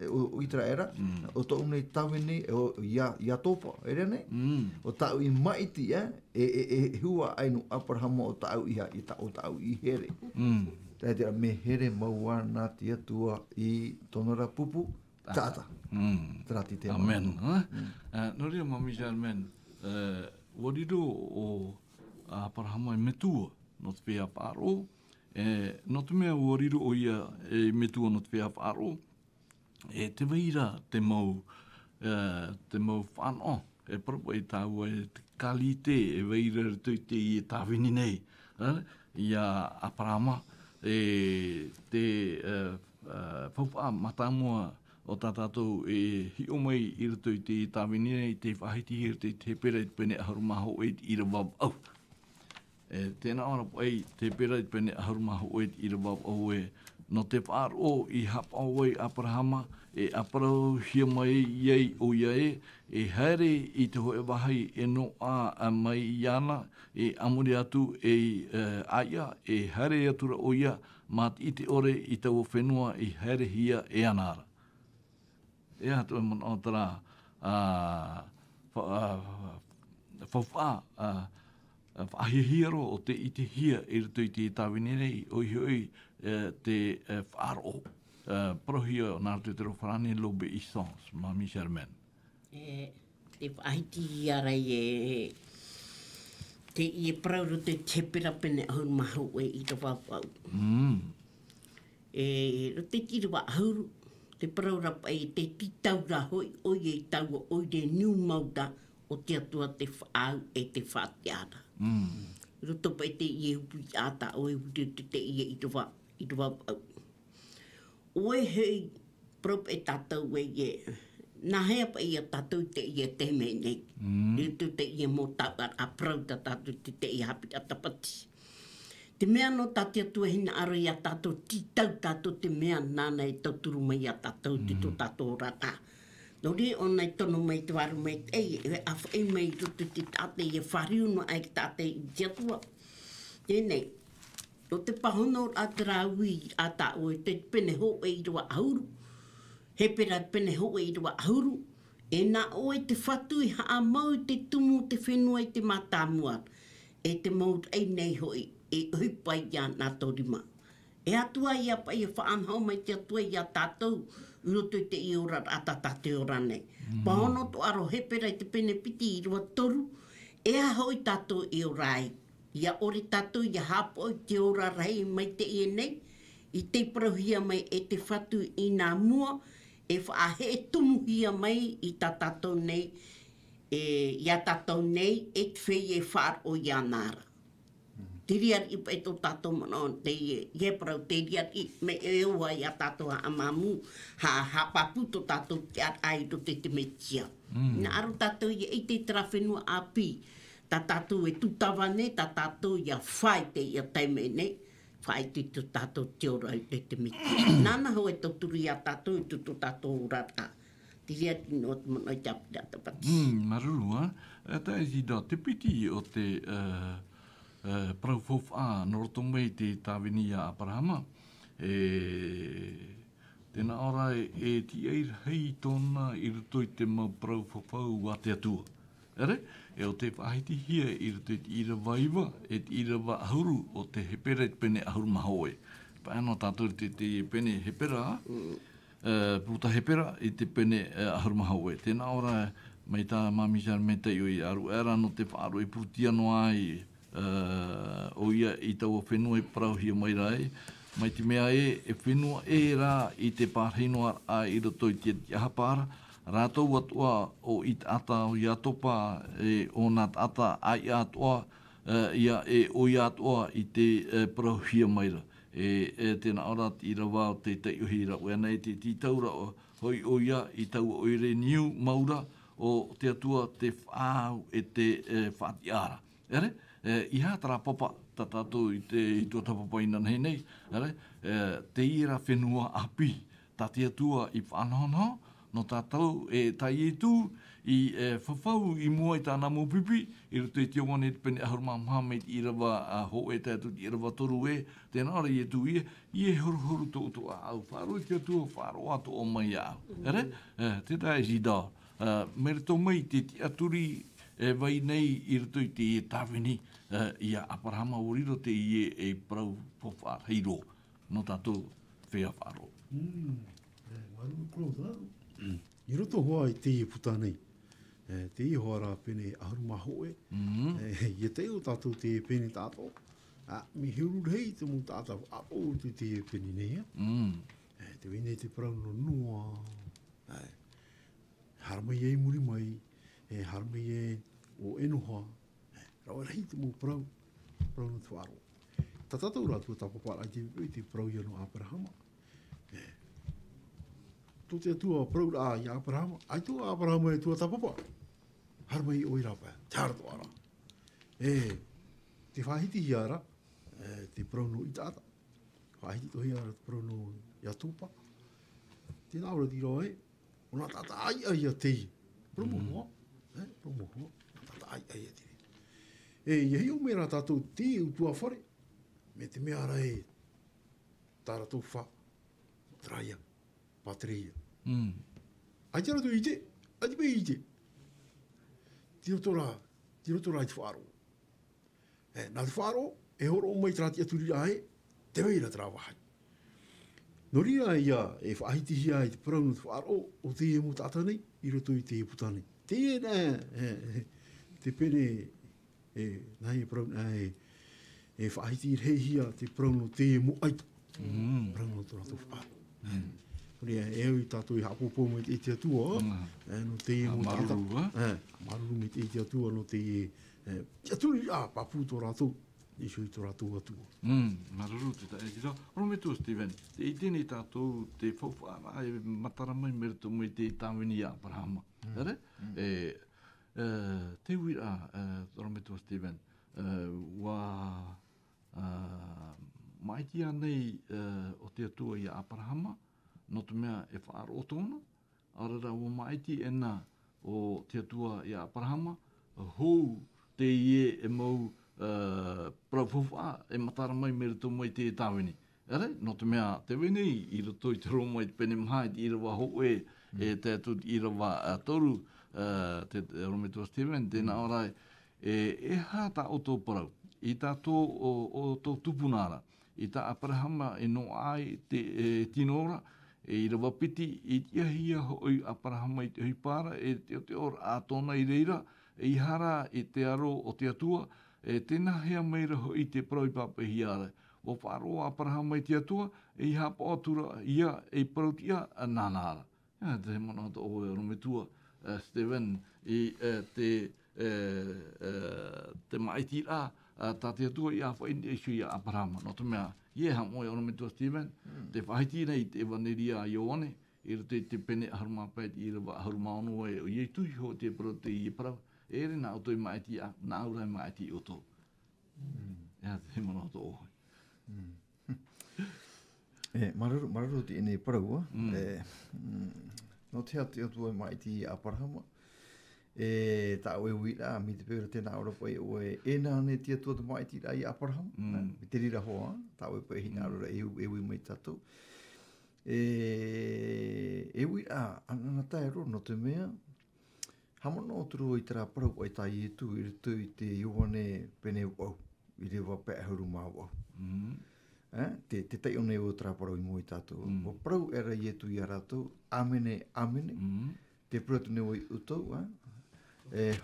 era, o tau nei tawe nei, o ia topa, e rea nei? O tāo I maiti, e hua ainu Aparahama o tāo iha, I tāo I here. Tai te me here maua nā tia tua I tonora pupu tata. Trati te Amen. No ria mamisa amen. Wariro o Aparahama e metua no te whea paro. No te mea wariro o ia e metua no te whea paro. E te weira te mau whano. E propo e tāua e te kalite e weira te I tāwini nei. Ia Aparahama. Te whauwha matamua o tātātou e hi o mai i rato i te tāwenine i te whahiti i te te pera i pene aharumaho e i rawab au. Tēnā ora po ei te pera i pene aharumaho e i rawab au e no te whaaro i hapa au e Abrahama e aparau hia mai iei o iae e haere i te hoe wahai e no a mai iana e amuri atu e aia e haere atura o ia mat i te ore i tau whenua i haere hia e anara. E atu e mana o tara whawha whahihiaro o te i te hia i rato i te tāwenere o hioi te whaaro. Prohia o nā te wharane lobe i sons, mami Sherman. Te whaiti ara e te i prauro te tepera pene ahuru mahu e i te whawhau. Te tira wa ahuru, te praura pai te titaura hoi oi e taua oi te niu mauta o te atua te whaau e te whaatiara. Roto pai te i e upi ata o e uti te i e i te whawhau. Oe hei prop e tātou e ie, nā hea pa ia tātou te ia te menei. Rito te ia mō tāuar a prauta tātou te ia Haapiiraa Sabati. Te mea no tātia tua hina aro ia tātou titau tātou te mea nāna e tauturu mai a tātou te tō tātou rata. No re o nei tono mai te waru mai te e awha e mai roto te tāte e whariu no ai tāte i tiatua. Tēnei. No te pahono a te rāui a tā oe te pene ho e i rua ahuru. He pera pene ho e i rua ahuru. E nā oe te whatu i haa mau te tumu te whenua i te mātāmua. E te maut ei nei hoi e hupai ia nā torima. E atua ia pa ia whaanhau mai te atua ia tātou. Uroto i te i ora a tātate ora nei. Pahono to aro he pera i te pene piti i rua toru. E a hoi tātou i ora ai. Ia ore tātou ia hapo i te ora rei mai te i nei. I te prohia mai e te whatu i nā mua. E whaahe e tumuhia mai i tā tātou nei. Ia tātou nei e te whei e whaar o ia nāra. Te riar i pa e tō tātou mana te i parau te riar i me e ua i a tātou a amamu. Ha papu tō tātou te ar ai do te Média. Nā aro tātou i te trawhenua api. Tā tātou e tutawane, tā tātou ia whai te ia taime nei. Whai te tō tātou te ora i te Média. Nāna ho e tauturu i a tātou i tō tātou rata. Te riar i no te mana i te Haapiiraa Sabati. Maruru, tā e zida te piti o te prauwhawha no roto mai te tāwini a Abrahama. Tēnā ora e ti eir hei tōna i ruto i te mau prauwhawhau a te atua. Ere? E o te whahiti hia i ruto i te irawa iwa, e te irawa ahuru o te hepera i te pene ahuru mahoe. Paano tātou te pene hepera, puta hepera i te pene ahuru mahoe. Tēnā ora mai tā mamisar me te ioi aru era no te whaaro i putia no ai o ia i tau whenua i parauhia mai rai. Mai te mea e whenua e rā i te pārhinoa a i roto i te ahapara. Rātou atua o i te ata o i atopa o nā ata a i atua ia e o i atua i te parauhia mai ra. Tēnā ora i rawa o te uhi ra. Ua nei te titaura hoi o ia i tau o i re niu maura o te atua te whaau e te whaatiara. Ere? I hātara papa tātou i tua tapapa ina nei nei. Ere? Te ira whenua api. Tā te atua i whanahonho. No tātou e tai e tū i whawhau i mua i tāna mōpipi. I roto i te wane te pene ahuru mamha mei i rawa ho e tātou i rawa toru e. Tēnā ora i e tū i e horu tō tō au. Whāro i te atua whāro ato o mai au. Ere? Te tai e zida. Mere tō mai te aturi vai nei i roto i te tāwini i a Abrahama o riro te i e prau whawhā heiro. No tātou whea whāro. Maru klo I roto hoa i te i puta nei. Te i hoa rā pene ahuru mahoe. I te o tātou te pene tātou. Mi hiuru rei te mu tātou a o te pene nei. Te wene te parau no noa. Haramai e muri mai. Haramai e o enoha. Rau rei te mu parau. Parau no tuaro. Ta tātou rā tua tāpapara i te parau i ano Abrahama. tō te atua praura i Abrahama, ai tō Abrahama e tua tapapa. Harmai o irapa, te harto ara. Te whahiti hi ara, te prauno i tāta. Whahiti to hi ara te prauno i atupa. Te nāura di roa o nā tāta ai a tei. Promo hoa, promo hoa, tāta ai a tei. Ia hi o mera tātou te utua whare, me te mea ara tāra tō wha, traia, patreia. Ai te rato i te, ai te pei i te. Tiro tora i te whāro. Nā te whāro, e horo o mai trāti aturi ahe, te weira tra wahai. No ria ia e whaahiti hia i te parauno te whāro, o te e mo tāta nei, i roto i te e putane. Te e nā, te pene, nā e parauno, e whaahiti i rei hia te parauno te e mo aita. Parauno tora tō whāro. Ria e au i tātou i hapopo me te atua, no te e mo tāta. Maruru me te atua, no te e, aturi, papu tō rātou, i sui tō rātou atua. Maruru te ta e tira. Oro me tō, Steven, te i tēnei tātou te whauwhara, e matara mai merito mo i te tāwini i Abrahama. Ere? Te uira, oro me tō, Steven, maitia nei o te atua i Abrahama, no te mea e whaaro o tōna, arara o maiti e nā o te atua i Abrahama, hou te ie e mau prauwhawha e matara mai me rito mai te tāwini. Ere, no te mea te wene i roto i te roma i te pene mahai, i rawa ho e te atu i rawa toru, te rome tua Steven, tēnā orai, e hata o tō parau, i tā tō o tō tupunara, i tā Abrahama e no ai te tinora, e rawa piti i tia hia hoi Abrahama i te hipara, e te ora a tōna i reira, e i hara i te aro o te atua, e tēnā hea meira hoi te parau i papa hiara. O wharo Abrahama i te atua, e i hapa atura ia e parautia a nānara. Te mana o oe rometua, Steven, i te maiti rā, tā te atua i awha indi e sui a Abrahama. No te mea, ie hamoe o rometua Steven, te whahiti nei te vaneria a Ioane, i rute te pene harumapait i rawa harumaono e o ietui ho te parauti i parau. E re nā o toi maiti a, nā urai maiti o tō. Te mana o oe. Maruru te ene paraua, no te atu atua maiti i Abrahama, tā oe wira, mi te pēra tēnā ora pai oe, e nāne te atua te maiti i Abrahama, mi te rira hoa, tā oe pai hina arora e ui mai tātou. E wira, anana tae ro, no te mea, hamono o turu i tera parau ai tā i etu, i ritu i te Ioane pene au, i rewa pē ahuru māu au. Te tai one o tera parau i mo i tātou. O parau era i etu i aratou, amene, te pratu ne oi utou,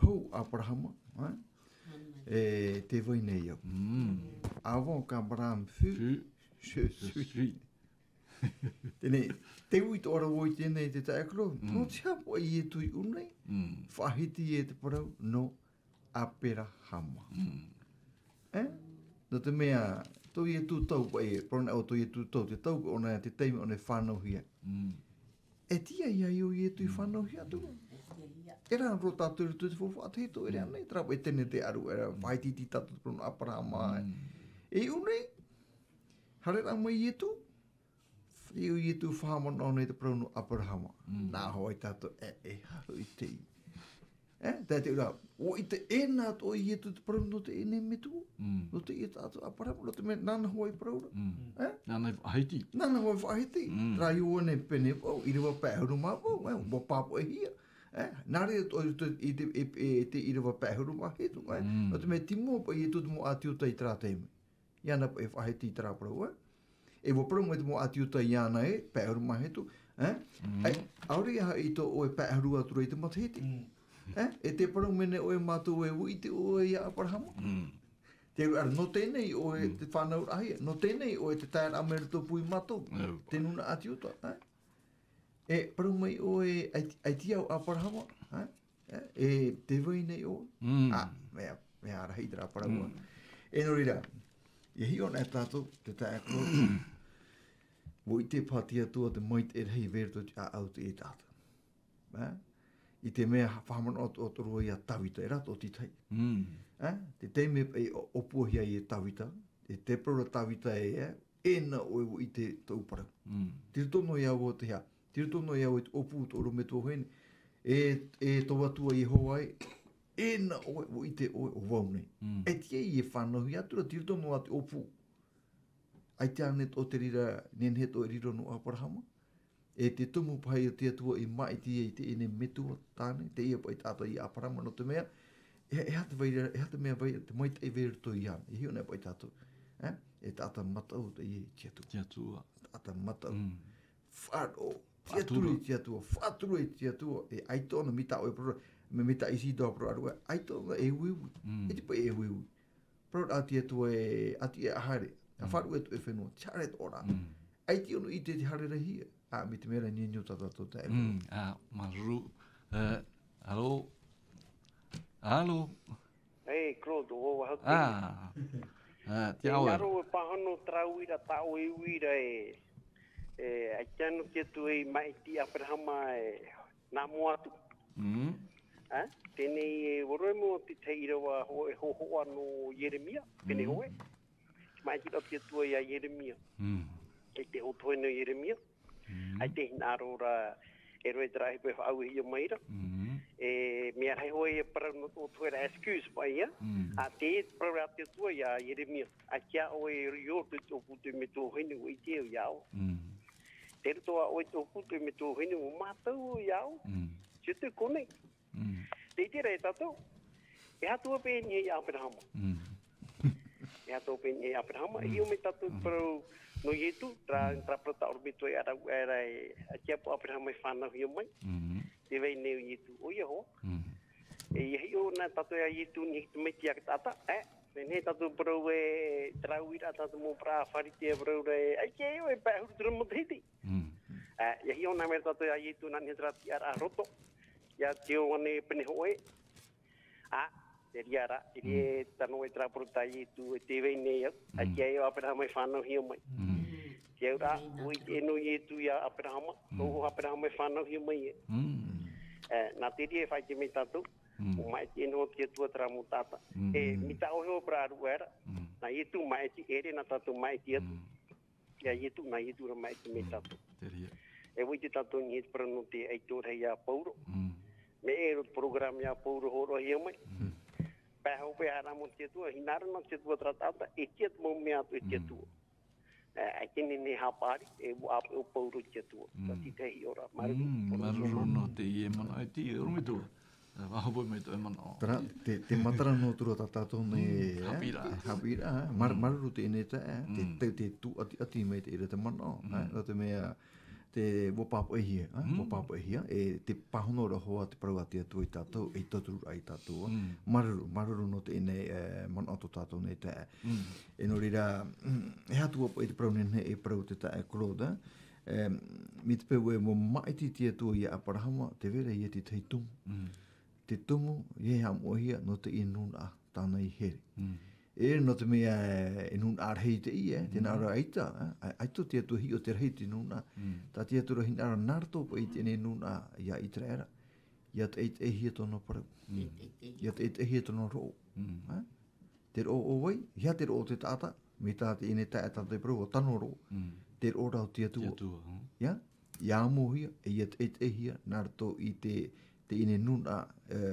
hou Abrahama, te vai nei au. Avant qu'Abraham fut, je suis. Tēnei, te ui te ora oi tēnei te taekro, no te hapo i etu i unei, whahiti e te parau, no Abrahama. No te mea, tō i etu tau pa e, prona o tō i etu tau, te tau ona te teimi o ne whanau hia. E tia ia i o i etu i whanau hia tu. E rā ro tāturu tu te whawhateto, e rea nei, trapa e tēne te aru, e rā whaititi tatu prona Abrahama. E unei, hare rā mai i etu, i o i etu whahamana o nei te prona Abrahama. Nā hoa i tātou, haru i te i. Tā te ura, o i te ena to i etu te parau no te ene metu, no te i tātou Abrahama, no te me nana hoa i paraura. Nana i whahiti. Nana hoa i whahiti. Rā i one pene pau, i rewa pēhuru mā pau, mo pāpo e hia. Nāre i te i rewa pēhuru mā hetu, no te me timo pa i etu te mo atiuta i tera teime. Iana pa e whahiti i tera parau, e wo parau me te mo atiuta i ana e, pēhuru mā hetu. Auri aha i to oe pēhuru atura i te matahiti. E te parau mene oe mātou e ui te oe i Abrahama. Te ara no tēnei oe te whanau ahia, no tēnei oe te taera amerito pui mātou, te nuna atiuta. E parau mai oe ai tiau Abrahama, e te vai nei oe. Mea ara hidra parau. E no rira, e hi ona e tātou te taeko, wo I te patia tua te moit e rei verto te a au te e tata. I te mea whaman o toro i a tawita, e rato o ti tai. Te teime e opuahia i e tawita, te prora tawita e na o I te tauparau. Tira tono i au o te hea, tira tono i au i te opu to oro me tō hene, e tō atua i hoai, e na o I te o wau nei. E tia I e whanohi atura, tira tono a te opu. Ai te anet o te rira, nenhet o riro no Abrahama, e te tumu pai o te atua I maiti e te ene metua tāne, te ia pai tātua I Abrahama no te mea, e hata mea vai, te maita e vere to I ana, e hiona pai tātua. E tāta matau te I tiatua. Tiatua. Tāta matau. Wharo, tiatua I tiatua, whaturu I tiatua, e aitona mita o e prora, me mita I si doa prora arua, aitona e wiwi, e te pai e wiwi. Prora a tiatua e, ati e ahare, a wharu e tu e whenua, charet ora. Aiti ono I te hare rahia. Me te mera nienyo tatato te ewa. Maruru. Alo. Alo. Hei, Claude, o wahau te aue. E ngaro e pahano trauira, tau e uira ai tēnu te tu e maiti Abrahama nā moatu. Tēnei e woroemo te teirawa e hohoa no Jeremia, pene hoe. Maiti o te tu e a Jeremia. E te otoe no Jeremia. Ai te hinaro ra e roe trahi pe whaau hi o maira. Mea rei hoe e para no otoe ra excuse pa ia. A te para ra te tua ia Jeremia. A kia o e rio te topu te me tō hene o I te o iao. Te ritoa o e topu te me tō hene o mātau o iao. Te te kone. Te te rei tato. E hatua pe ni e Abrahama. E hatua pe ni e Abrahama. I o me tato parau no Ietu, tra prata orbito e ara a kia po Abrahama I whanau hi o mai. Te vei neo Ietu o ia hoa. E hi o na tato e a Ietu ni hitu meti a tata. Ne tato brau e trauira tato mo pra wharite e brau e ai kia eo e pēhuru tura mo te hiti. E hi o na mera tato e a Ietu na ni trati ara roto. Ia te o ane pene hoe. Te riara, te rie tano e traprota Ietu e te vei neo. A kia eo Abrahama I whanau hi o mai. Te aura, ui te eno Ietu ia Abrahama, koho Abrahama I whanau hi o mai e. Nā te rie whai te me tātou, o mai te eno te atua tramu tāta. E mita oheo praru era, nā Ietu mai te ere, nā tātou mai te atu. Ia Ietu, nā Ietu ra mai te me tātou. E ui te tātou ni e te prano te aitora ia Pauro. Me e ro program ia Pauro horo hi o mai. Pēho pe hara mo te atua, hinara na te atua tratata, e te atu mo me atu e te atua. Ai tēne ne hapari, e o Pauro te atua. Ta ti te hi ora, Maruru no te I e mana, ai ti e urumitua. Wahapoi me to e mana. Te matara no turo tatato ne Haapiiraa. Maruru te ene te tu ati me te ere te mana. No te mea te wopapa e hia, e te pahono rohoa te parau ati atu I tātou, e toturu ai tātou. Maruru no te ene mana ato tātou ne te e no rira, e hatu apa e te parau nene e parau te tae Claude, mi te peu e mo maiti te atu I Abrahama, te vera I te tei tumu. Te tumu, I hamohia no te inuna tāna I here. E no te mea e nun arhei te I, tēnā ara aita, aito te atu hi o te rei te nuna, tā te atu rahin ara narto pa I tēne nuna ia I te era, ia te eit e hia tono parau, ia te eit e hia tono roo. Te roo o wai, ia te roo te tata, me tā te ene tae tata e parau o tano roo, te roo rau te atua. Ia mohia, e ia te eit e hia, narto I te ene nuna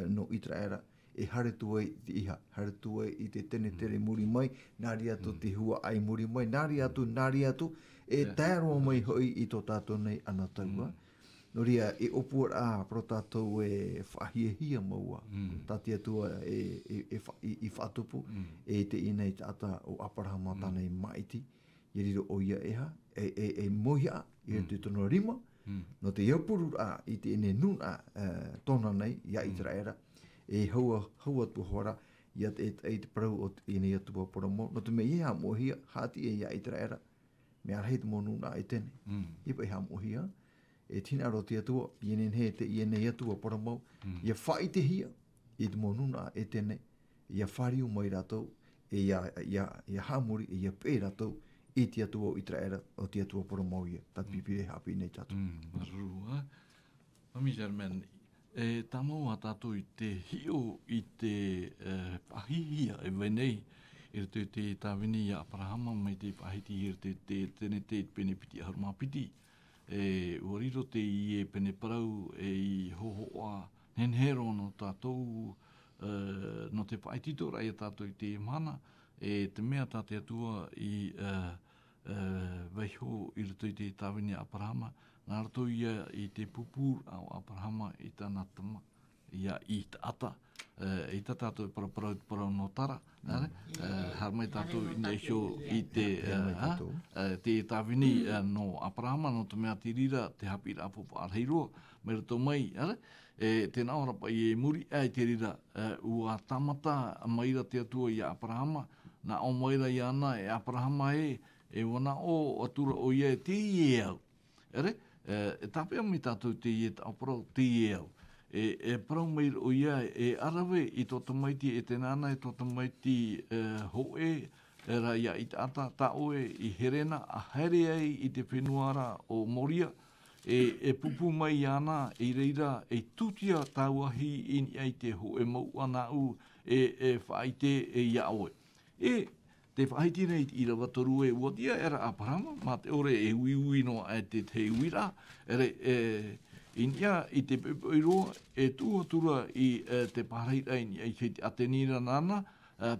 no I te era, e hare tua I te iha, hare tua I te tene tere muri mai, nāri atu te hua ai muri mai, nāri atu, e tēroa mai hoi I tō tātou nei ana taua. No ria, e opua a pro tātou e whahiehia maua, tāti atua I whatupu, e te ina I tāta o Abrahama tāna I maiti, I riro o ia eha, e mohia I te tono rima, no te iapuru a I te ene nuna tōna nei, ia I tera era, e haua tu hora ia te parau o te ene atua poramo. No te me ia mohia, hati e ia I tera era, me arhei te monu na I tene. Ipa I ha mohia, e tina ro te atua, I ene he te I ene atua poramo, ia whai te hia, I te monu na E tene, ia whariu mai ratou, e ia hamuri, e ia pē ratou, i te atua o Israela o te atua poromoia. Tat pipire hapi nei tatu. Maruru, Mami Germaine, tamo a tātou i te hio i te pahihia e wenei i te tāwini i Abrahama mai te pahiti i tēne te pene piti haruma piti. Wariro te i e pene parau i hohoa nenhero no tātou no te paitito rai a tātou i te mana te mea tāte atua i waiho i roto i te tāwini a Abrahama. Nā rato ia i te pupur au Abrahama i tāna tama, ia i te ata, i tā tātou parau no tara, harmai tātou ina isho i te tāwini no Abrahama, no te mea te rira, te Haapiiraa popo arheiroa, mai rato mai, tēnā ora pa i e muri, te rira, ua tamata maira te atua i Abrahama, na o maira i ana e Abrahama wana o atura o ia te i au. E tāpea mi tātou te i e tāparo te i au. E parau mai o ia e arawe i tō tamaiti e tēnāna e tō tamaiti hoe ra ia i tāta tā oe i herena a here ai i te whenuara o Moria e pupu mai ana i reira e tutia tāuahi in ai te hoe mau ana u e whaite e ia oe. Te whaiti nei i rawatoru e uatia era Abrahama, ma te ore e ui no e te uira, inia i te pepoiroa e tuatura i te pareira i te atenira nana,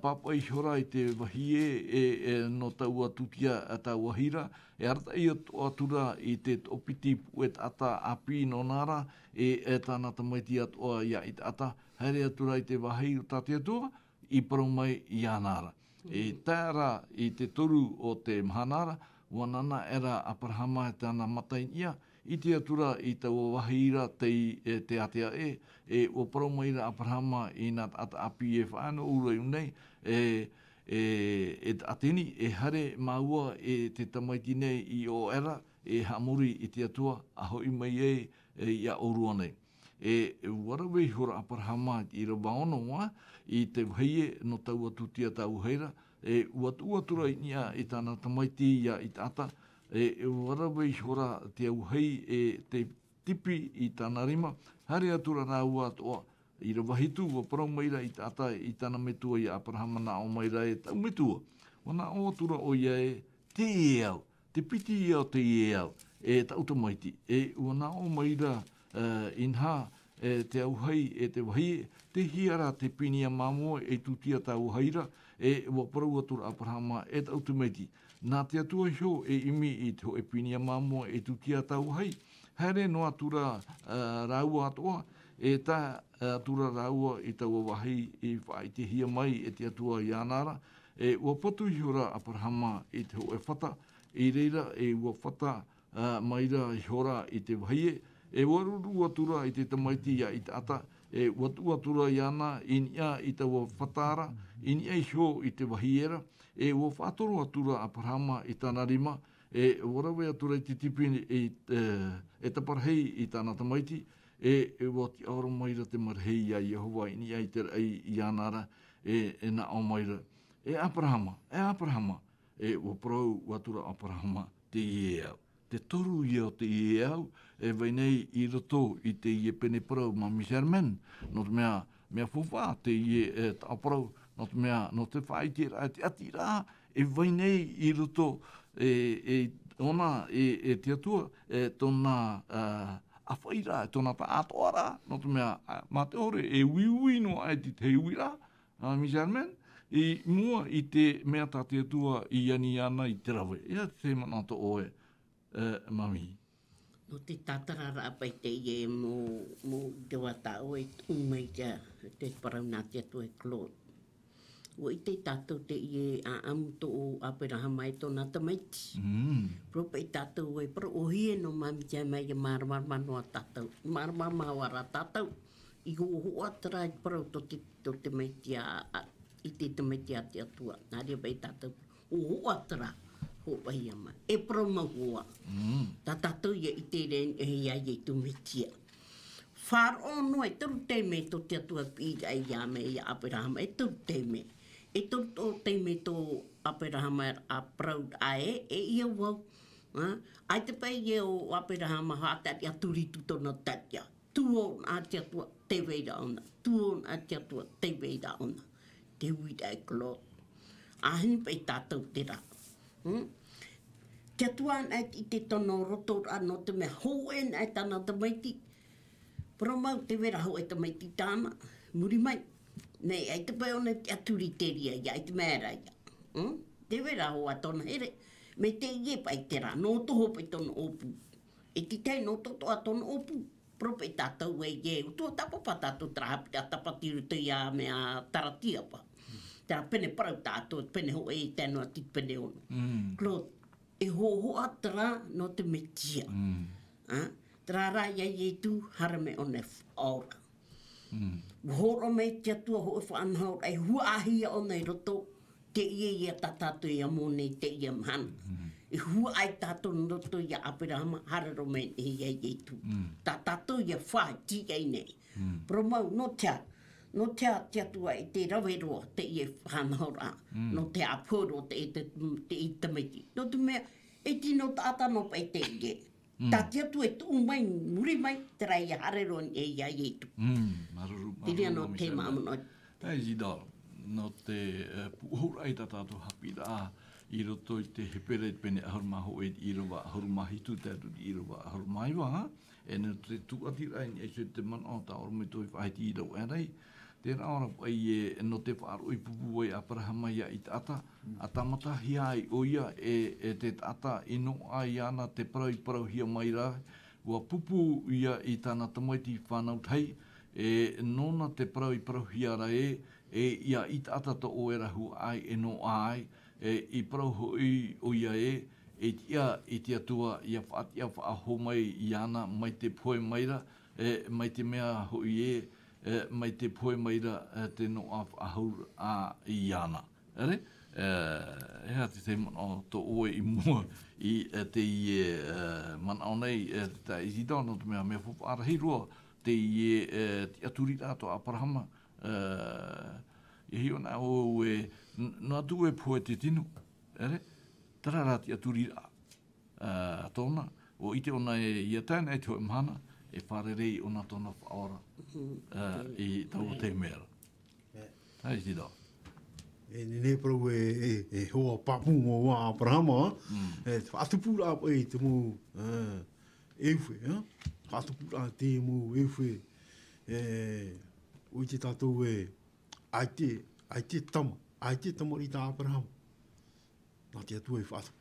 papa i hora i te wahie no taua tutia tauahira, e arata i atura i te opiti puet ata api no nara, tāna tamaiti atua ia i te ata, haere atura i te wahi o tate atua, i parau mai i anara. E tāra i te toru o te mahanara, wanana era Abrahama e tāna matai ia, i te atura i te wahira te atea o paromaira Abrahama i nā ata api e whaano ura unei, e ateni e hare maua e te tamaiti nei i o era, e hamuri i te atua, aho i mai i a orua nei. Warawe hora Abrahama i rawaono i te waie no taua tutia tau heira, uatura i nia i tāna tamaiti ia i tāta, warawe hora te auhei te tipi i tāna rima, hare atura nā ua toa i rawahitu wa parau maira i tāta i tāna metua i Abrahama nā o maira e tau metua. Wana o atura o ia te eau, te piti eau te eau, tau tamaiti, wana o maira inha te auhei te wahi, te hiara te pinia mamo tutia tau haira, wa parau atura Abrahama tau tumaiti. Nā te atua hio imi i te hoe pinia mamo tutia tau hai, haere no atura raua atoa, tā atura raua i tau wahi i whai te hia mai te atua i anara, wa patu hiora Abrahama i te hoe whata, i reira wa whata maira hiora i te wahi waruru atura i te tamaiti ia i te ata, watu atura i ana, inia i te whatara, inia i hio i te wahiera, wa whatoro atura Abrahama i tāna rima, warawe atura i te tipi e taparhei i tāna tamaiti, wati aoro maira te marhei ia Yehova, inia i te rei i anara, na o maira. Abrahama, wa parau atura Abrahama te iau. Te toru i o te iau, weinei i roto i te i pene parau Mami Germaine, no te mea fuwha te i tāparau, no te mea, no te whaiti te ati rā, weinei i roto ona te atua, tōna awhaira, tōna tātoa rā, no te mea, mā te ore, wiwi no ai te hui rā, Mami Germaine, i mua i te mea tā te atua i ani ana i te rawe. Ia te manato oe. Mami. No te tātarara pai te ie mō te watao e umei te parau nā te atu e Claude. O i te tātou te ie a amuto o Abrahama e tōna tamaiti. Propa i tātou e pro o hie no mami tia mai e maramar manoa tātou. Maramar mawara tātou. I ho atara i parau to te maitia i te tamaitia te atua. Nā rea pai tātou o ho atara. Wai ama. E promahua. Tā tātou ia i te ren e ia i tu metia. Whāro noe, turu te me to te atua pīga i a me i a Abrahama, e turu te me. e to te me to Aperahama a proud ae e ia wau. Ai te pai e o Aperahama hata ia turitu tona tatia. Tuon a tia tua te veida ona. Tuon a tia tua te veida ona. Te wida e klo. Ahini pai tātou te rā. Tia tuan ai i te tono roto ano te mea hoen ai tana te maiti. Promau te vera ho e te maiti tāna. Muri mai. Nei, ai te pai ona te aturi te ria ia, ai te mea ia. Te vera ho a tona here. Me te ie pai te rā, no toho pai tona opu. E ti tei no toto a tona opu. Prope i tātou e ie, utua tapapa tātou trahapi, a tapatiru te ia mea taratia pa. Tera pene parau tātou, pene ho e tēnua ti pene ono. Klo, e ho a tera no te metia. Tera rā ia ie tu, harame o ne whaora. Horo me tia tua ho e whaanhaur, ai hua ahia o nei roto, te ia tātou ia mōne te ia mahana. E hua ai tātou roto ia Aperahama, hararo me e ia tu. Tātou ia whai ti ei nei. Promau, no tia tua e te raweroa, te ia whanhaura, no te apuro te i tamiti. No te mea, e tino tāta no pai te ia. Tā tia tu e tū mai, muri mai, te rai harero e ia i tu. Maruru. Tiria no te maamano. Hei zidaro, no te puhura i tātou Haapiiraa, i roto i te hepere pene ahurmaho e i rowa ahurmahitu tātou i rowa ahurmaiwa, e no te tuatira e se te mana ta ormeto i whaiti i rau erei. Tēnā ora pai e no te whaaro i pupu e Aperahama ia i tata, a tamata hia i oia e te tata ino ai ana te parau hia mai rā, ua pupu ia i tāna tamaiti whanau tai, e nona te parau hia rā ia i tata to o e rahu ai e no ai, i parau hoi oia e tia i tia tua ia whaatia whaaho mai i ana mai te poe mai ra, mai te mea hoi mai te poe maira te no ahur a i ana. Ere? Ea te mana to oe i mua i te mana nei te izidau no te mea mea fupu arahiroa te aturi rato Aperahama. I hio na o na tu e poe te tinu. Ere? Tarara te aturi ra. Tōna. O ite ona e ia tēnei e tue mhana. E wharerei o nā tōna whaora i tau te mera. Hei tira. E nene parau e hoa papu mo wā Aperahama, e whaatupura apa e te mō ewhe, whaatupura te mō ewhe, o i te tātou ai te tama i tā Aperahama. Nā te atua e whaatupu.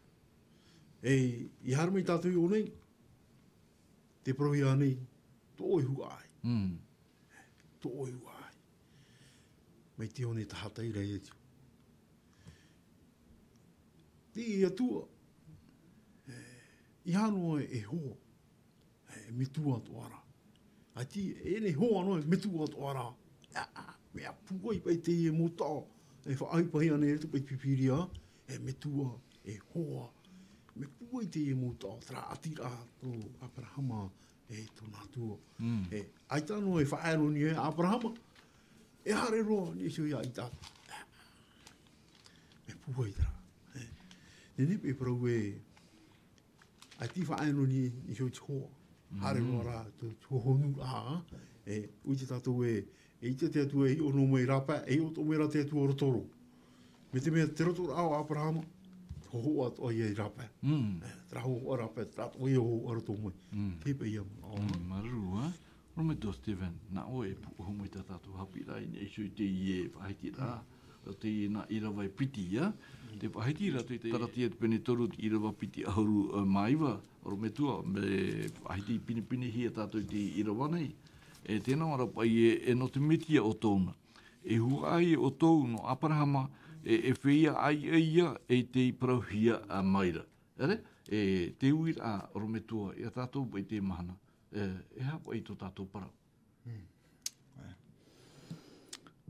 I harama i tātou i o nei, te prohi anei, tō e hua ai. Tō e hua ai. Mei te one tahata i rei etu. Te i atua, i hanoa e hoa, me tua to ara. Ai ti, e ne hoa no me tua to ara. Mea puai pai te i e mota, e whaai pahi anei e tu pai pipiria, me tua e hoa. Me puai te e mota, tra atira to Aperahama e tōna tua. Ai tano e whaero ni e Aperahama, e hare roa ni sui ai tātu. Me puai tra. Nene pe parau ai ti whaero ni sui te hoa. Hare roa rā, tu honu rā. Ui te tātou e ite te atua e ono mei rapa, e o tō mera te atua rotoro. Me te mea te rotoro au Aperahama, ho at o ye rapa. Tra ho rapa, tra o ye ho ar to mo. Kepa ia. Maru ha. Rome do Steven, na o e pu mo ta tu Haapiiraa ni isu te ye Haiti ra. Te na ira vai piti ya. Te Haiti ra te taratia pene toru ira vai piti ahuru maiva. Rome tua me Haiti pini hi ta tu te ira wanai. E tēnā ora pai e no te metia o tōna. E huai o tōu no Aperahama e whia ai ia e te parauhia a maira. Ere? E te uira a rometua e a tātou pai te mahana. E hapa i tō tātou parau.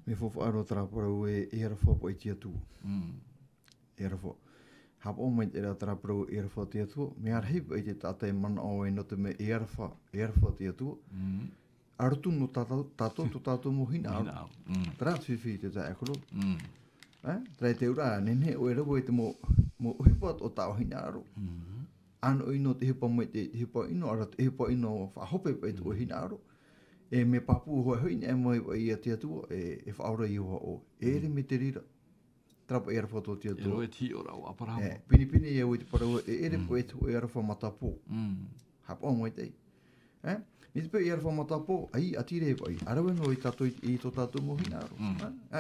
Me whawhaaro tara parau e ara whapa i tia tū. E ara whapa. Hapa o mai e ra tara parau e ara whapa tia tū. Me ara hipa i te tātai mana o e no te me e ara whapa tia tū. Arutu no tātou to tātou mohina. Tara whiwhi te tā ekoro. Trai te ura, nene o e rawa te mo hipa o tau hina aro. Ano ino te hipa mo te hipa ino, ara te hipa ino whahope pa te o hina aro. E me papu hoa hui e mo i a te atua, e whaora i hoa o. E re me te rira. Trapa e arwha tō te atua. E roe ti ora o aparama. Pini e oi te paraua, e ere po e tu e arwha matapo. Hapa o mo i tei. Mi te pe i arwha matapo, ai atire e pai. Arawe no i tato i tō tato mo hina aro.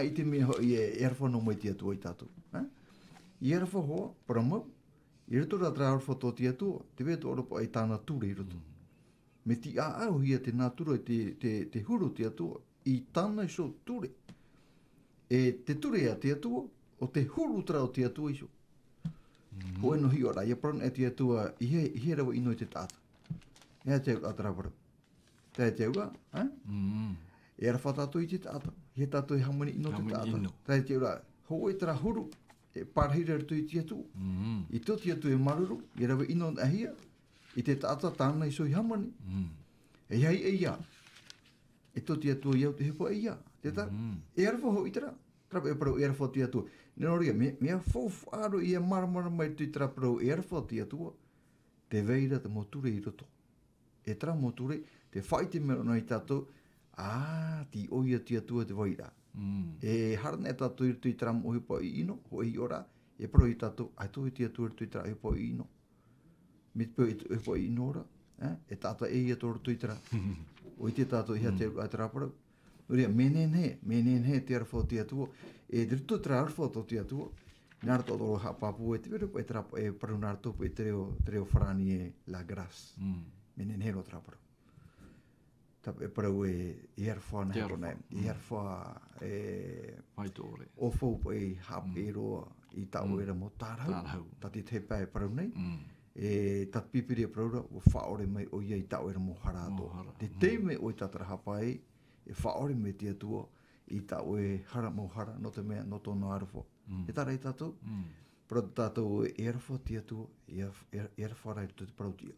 I te mea hoi e arwha no mo i te atua i tato. I arwha hoa, paramau. I rito ra tra arwha tō te atua, te wea tō oropo ai tāna ture i rito. Me ti a au hia te nātura te huru te atua, i tāna iso ture. E te ture a te atua, o te huru tra o te atua iso. Ko eno hi ora, ia pran e te atua, i he rawa ino i te tāta. Ea te au atraparu. Te au a, e ara whatato i te tāta. He tāto i hamani ino te tāta. Te ura, ho e tra huru, e parhira ratu i te atua. I tō te atua e maruru, i rawa ino ahia, i te tāta tāna iso i hamani. E hei e ia. E tō te atua iau te hepo e ia. Te tā, e arwha ho i tera. Trapa e parau e arwha te atua. Nero ria, mea whauwharo i a maramara mai tui traparo e arwha te atua. Te veira te moture i roto. E tra moture, te whai te mero nei tātou, ti oia te atua te veira. E harane tātou i tui tram o hipa i ino, ho i ora, e parau i tātou, ai tō i te atua i tui tra hipa i ino. Me te pēo i hipa i ino ora, e tāta e ia tōru tui tra. O i te tātou i hea te ai traparau. Uria, menen he te arwha te atua, e rito tra arwha tō te atua, nāra tō tōro hapapu e te veru, e trapa e paru nāra tōpu e te reo wharani e la gras. Menen he ro traparu. Tapa e parau e arwha na heko nei, e arwha o fōpu e Haapiiraa i tau era mo tārau, tati te pāe parau nei, e tat pipiri e paraura, o whaore mai o ia i tau era mo harato. Te teime o i tatara hapai, e whaore me te atua, i tau e hara mo hara, no te mea, no tōna arwha. E tara i tātou, pero tātou e arwha te atua, e arwha rai te parautia.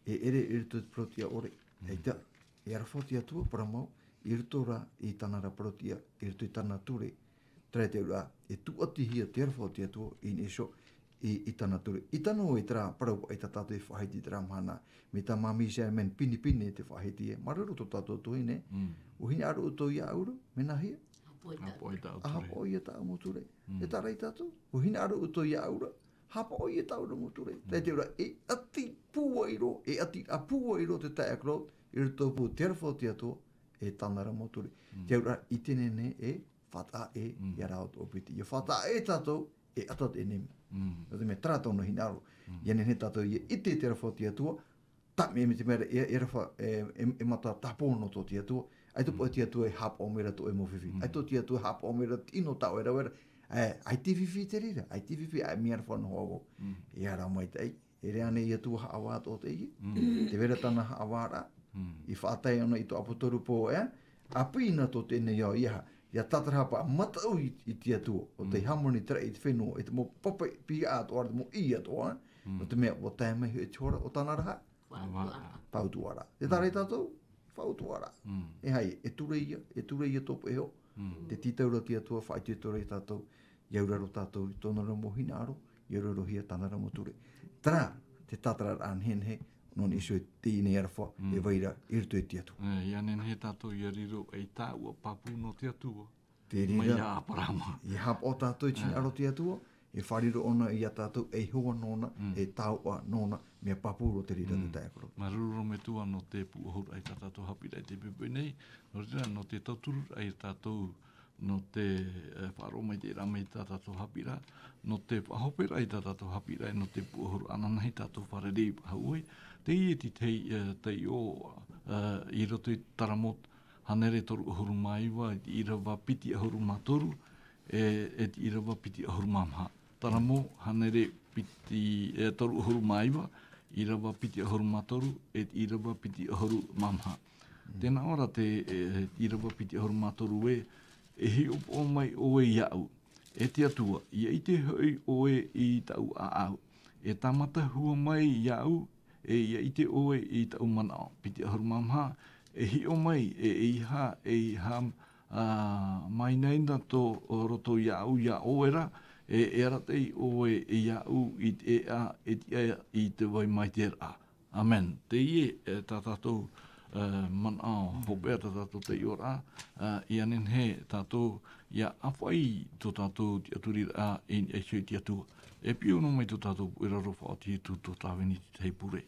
E ere te parautia ore, e ta, e arwha te atua, paramau, i rito ra i tanara parautia, i rito i tana ture, trai te ura, e tuatihia te arwha te atua, i neso, i tana ture. I tano e tra parau ai ta tātou e whaheiti te ramhana. Me ta mami se men pini te whaheiti e. Maruru tō tātou toi ne. O hini aru uto i auru, mena hia. Hapa o i ta mo ture. E ta rei tātou. O hini aru uto i auru, hapa o i ta ura mo ture. Te te ura, e ati puairo, e ati a puairo te tae akrot, i ruto pu te arwha te atua, e tanara mo ture. Te ura, i tene ne e whata e i arao tō piti. I whata e tātou, e atat e nemi. O te me trato no hinaro. Iane he tātou i ite te arwha te atua, ta me te mera e arwha e mata tapono tō te atua, ai tō po te atua e hapa o mera tō e mo whiwhi. Ai tō te atua hapa o mera tino tau e rawera, ai te whiwhi te rira, ai te whiwhi ai mi arwha no hogo. E ara mai tei, e reane i atua haawa tō te i, te vera tana haawara, i whaatai ana i tō apotoru po a pina tō tēnei au iha, ia tatarapa matau i te atua, o te hamoni tera i te whenua, e te mo papa pi atoa, te mo i atoa, o te mea, o tēmei hui te hora, o tāna raha? Pautuara. Te tarei tātou? Pautuara. E hai, e ture ia topo e ho, te titaura te atua, whai te ture i tātou, iauraro tātou, i tōna ramo hinaro, iauraro hia tāna ramo ture. Tara, te tatarar anhenhe, non iso tine arwha e waira irto e te atu. Ia nen he tātou i riro e tāua papu no te atua. Te rira. Mai a parama. I hap o tātou i tini aro te atua, e whariro ona i a tātou e hoa nona, e tāua nona, mea papuro te rira te taekoro. Maruro me tua no te puahur ai tātou Haapiiraa te pepe nei, no te tauturu ai tātou no te wharoma i te rame i tātou Haapiiraa, no te whahopera i tātou Haapiiraa, no te puahur ananahi tātou wharerei hauoi, te i te o i roto i taramot hanere toru ahuru maiwa, i rawa piti ahuru matoru, e i rawa piti ahuru mamha. Taramo hanere piti toru ahuru maiwa, i rawa piti ahuru matoru, e i rawa piti ahuru mamha. Tēnā ora te i rawa piti ahuru matoru e hi upo mai oe iau, e te atua, i te hoi oe i tau a au, e tamata hua mai iau, e ia i te oe i tau manao, piti ahuru mamha, e hi o mai e iha mai nei na to roto ia o era era te o ia i te i te vai mai te a. Amen. Te ie tātou man hopea tātou te iora ia nen he tātou ia awhai tō tātou te aturi a in e sui te atua. E pio no mai tō tātou ira rofa o te tu tō tāwini te teipure.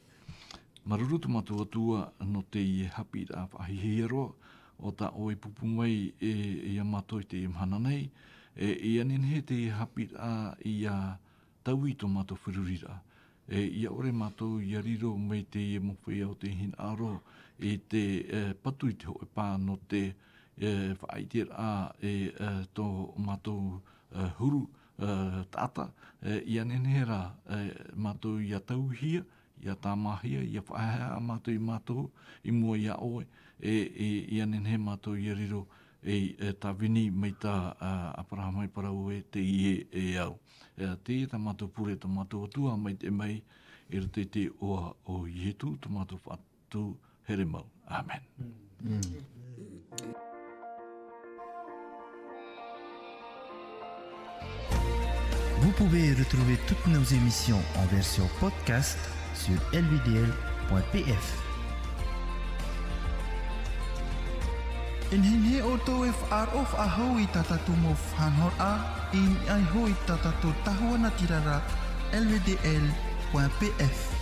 Maruru tu matu atua no te i Haapiiraa whahihiro o ta oi pupu mai ia matoi te imhana nei. Ia nen he te Haapiiraa ia taui tō matu whirurira. Ia ore mātou ia riro mei te ie mowhai au te hin aro te patu i te hoe pā no te whaaitir tō mātou huru tata. Ia nenera mātou ia tauhia, ia tāmahia, ia whaahea mātou i mātou i mua ia oe. Ia nenhe mātou ia riro tā vini mei tā aparahamai parau te ie au. Te tā mātou pure tā mātou atua mai te mai e rate te oa o Ietu, tā mātou whatu here mau. Amen. Vous pouvez retrouver toutes nos émissions en version podcast sur lvdl.pf. In hinhe o tō e whaarof a hau I tatatu mo whanhor a in ai hoi tatatu tahua na tirara lvdl.pf.